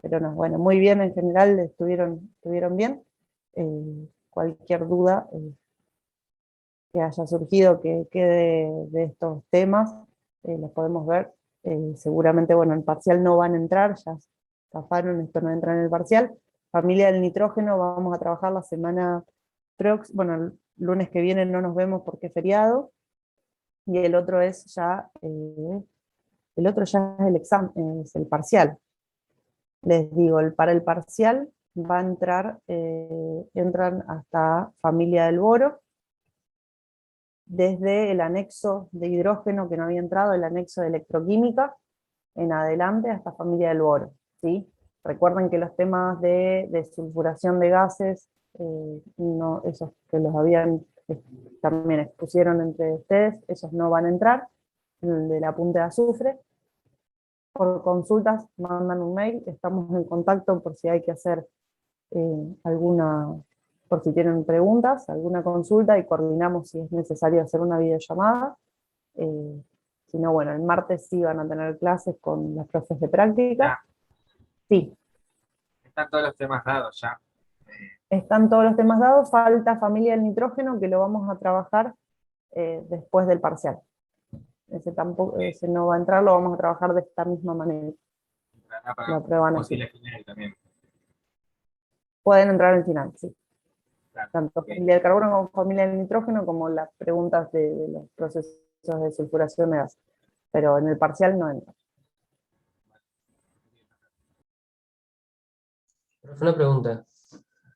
[SPEAKER 1] Pero no, bueno, muy bien en general, estuvieron bien. Cualquier duda que haya surgido que quede de estos temas, los podemos ver. Seguramente, bueno, el parcial no van a entrar, ya zafaron, esto no entra en el parcial. Familia del nitrógeno, vamos a trabajar la semana próxima, bueno, el lunes que viene no nos vemos porque es feriado, y el otro ya es el examen, es el parcial. Les digo, para el parcial va a entrar, entran hasta familia del boro, desde el anexo de hidrógeno que no había entrado, el anexo de electroquímica, en adelante hasta familia del boro, ¿sí? Recuerden que los temas de sulfuración de gases, no, esos que los habían, también expusieron entre ustedes, esos no van a entrar, el del apunte de azufre. Por consultas, mandan un mail, estamos en contacto por si hay que hacer por si tienen preguntas, alguna consulta, y coordinamos si es necesario hacer una videollamada. Si no, bueno, el martes sí van a tener clases con las profes de práctica. Sí.
[SPEAKER 8] Están todos los temas dados ya.
[SPEAKER 1] Están todos los temas dados, falta familia del nitrógeno, que lo vamos a trabajar después del parcial. Ese no va a entrar, lo vamos a trabajar de esta misma manera. La prueba
[SPEAKER 8] Posible final también.
[SPEAKER 1] Pueden entrar al final, sí.
[SPEAKER 8] Claro,
[SPEAKER 1] tanto familia del carbono como familia del nitrógeno, como las preguntas de los procesos de sulfuración de gas. Pero en el parcial no entra.
[SPEAKER 5] Una pregunta.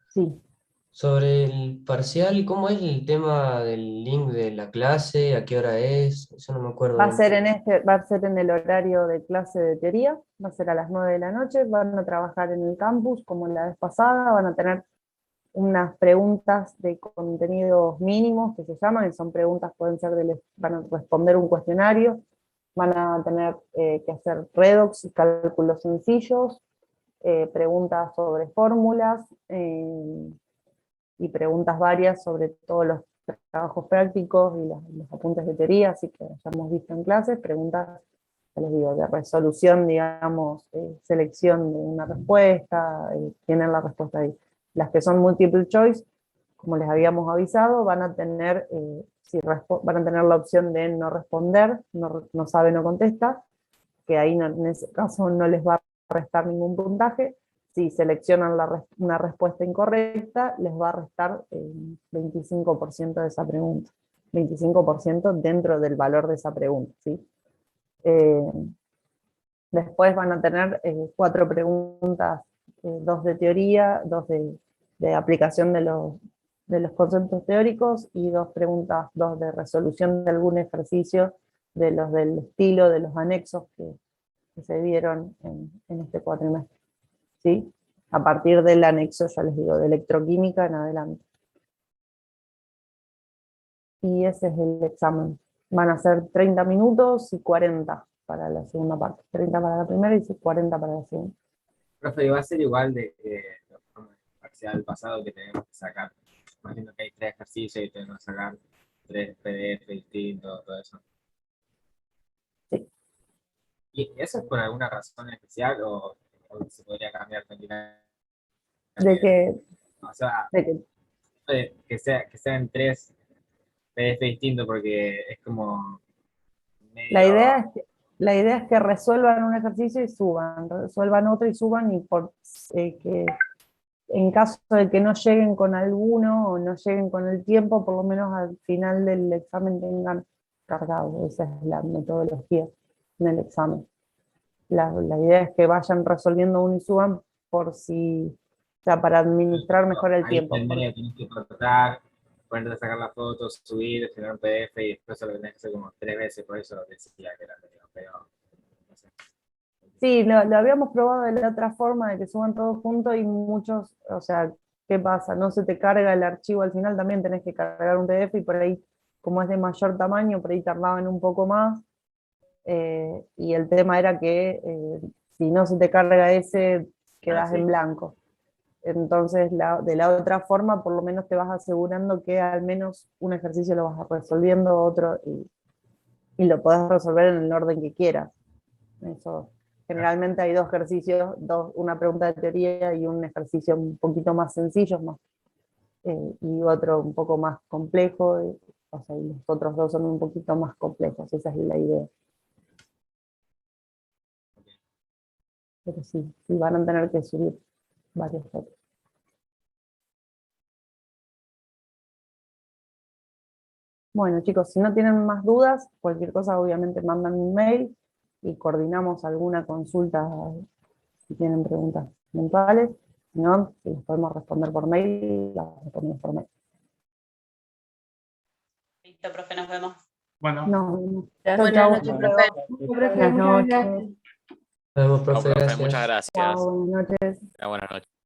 [SPEAKER 1] Sí.
[SPEAKER 5] Sobre el parcial, ¿cómo es el tema del link de la clase? ¿A qué hora es? Eso no me acuerdo
[SPEAKER 1] Va a
[SPEAKER 5] bien.
[SPEAKER 1] ser en el horario de clase de teoría, va a ser a las 9 de la noche, van a trabajar en el campus como la vez pasada, van a tener unas preguntas de contenidos mínimos que se llaman, y son preguntas, van a responder un cuestionario, van a tener que hacer redox y cálculos sencillos, preguntas sobre fórmulas, y preguntas varias sobre todos los trabajos prácticos y los apuntes de teoría, así que ya hemos visto en clases, preguntas, ya les digo, de resolución, digamos, selección de una respuesta, tienen la respuesta ahí. Las que son multiple choice, como les habíamos avisado, van a tener, van a tener la opción de no responder, no sabe, no contesta, que ahí en ese caso no les va a restar ningún puntaje. Si seleccionan una respuesta incorrecta, les va a restar 25% de esa pregunta. 25% dentro del valor de esa pregunta, ¿sí? Después van a tener 4 preguntas, 2 de teoría, 2 de aplicación de los conceptos teóricos, y 2 preguntas, 2 de resolución de algún ejercicio de los del estilo, de los anexos que se vieron en este cuatrimestre. ¿Sí? A partir del anexo, ya les digo, de electroquímica en adelante. Y ese es el examen. Van a ser 30 minutos y 40 para la segunda parte. 30 para la primera y 40 para la segunda.
[SPEAKER 8] Profe, ¿va a ser igual de el parcial pasado que tenemos que sacar? Imagino que hay 3 ejercicios y tenemos que sacar 3 PDF distintos, todo eso.
[SPEAKER 1] Sí.
[SPEAKER 8] ¿Y eso es por alguna razón especial o se podría cambiar tranquilamente? O sea, que sean 3 PDF distintos, porque es como medio...
[SPEAKER 1] La idea es que resuelvan un ejercicio y resuelvan otro y suban, y que en caso de que no lleguen con alguno o no lleguen con el tiempo, por lo menos al final del examen tengan cargado. Esa es la metodología en el examen. La idea es que vayan resolviendo uno y suban por si, o sea, para administrar mejor el tiempo.
[SPEAKER 8] Ahí tienes que cortar, ponerte a sacar las fotos, subir, generar un PDF, y después lo tenés que hacer como 3 veces, por eso decía que era medio feo. No sé.
[SPEAKER 1] Sí, lo habíamos probado de la otra forma, de que suban todos juntos, y muchos, o sea, ¿qué pasa? No se te carga el archivo al final, también tenés que cargar un PDF, y por ahí, como es de mayor tamaño, por ahí tardaban un poco más, y el tema era que si no se te carga ese, quedás en blanco. Entonces, de la otra forma, por lo menos te vas asegurando que al menos un ejercicio lo vas resolviendo, otro, y y lo podés resolver en el orden que quieras. Eso, generalmente hay dos ejercicios, una pregunta de teoría y un ejercicio un poquito más sencillo, y otro un poco más complejo, o sea, y los otros dos son un poquito más complejos, esa es la idea. Pero sí, van a tener que subir varios otros. Bueno, chicos, si no tienen más dudas, cualquier cosa obviamente mandan un mail y coordinamos alguna consulta si tienen preguntas puntuales. Si no, si las podemos responder por mail, las respondemos por mail.
[SPEAKER 13] Listo, profe, nos vemos.
[SPEAKER 16] Bueno.
[SPEAKER 1] No,
[SPEAKER 13] Buenas
[SPEAKER 1] chau.
[SPEAKER 13] noches, profe.
[SPEAKER 1] Buenas noches.
[SPEAKER 10] Nos vemos,
[SPEAKER 5] profe,
[SPEAKER 10] profe,
[SPEAKER 5] gracias.
[SPEAKER 10] muchas gracias.
[SPEAKER 1] Chao, buenas noches.
[SPEAKER 10] Buenas noches.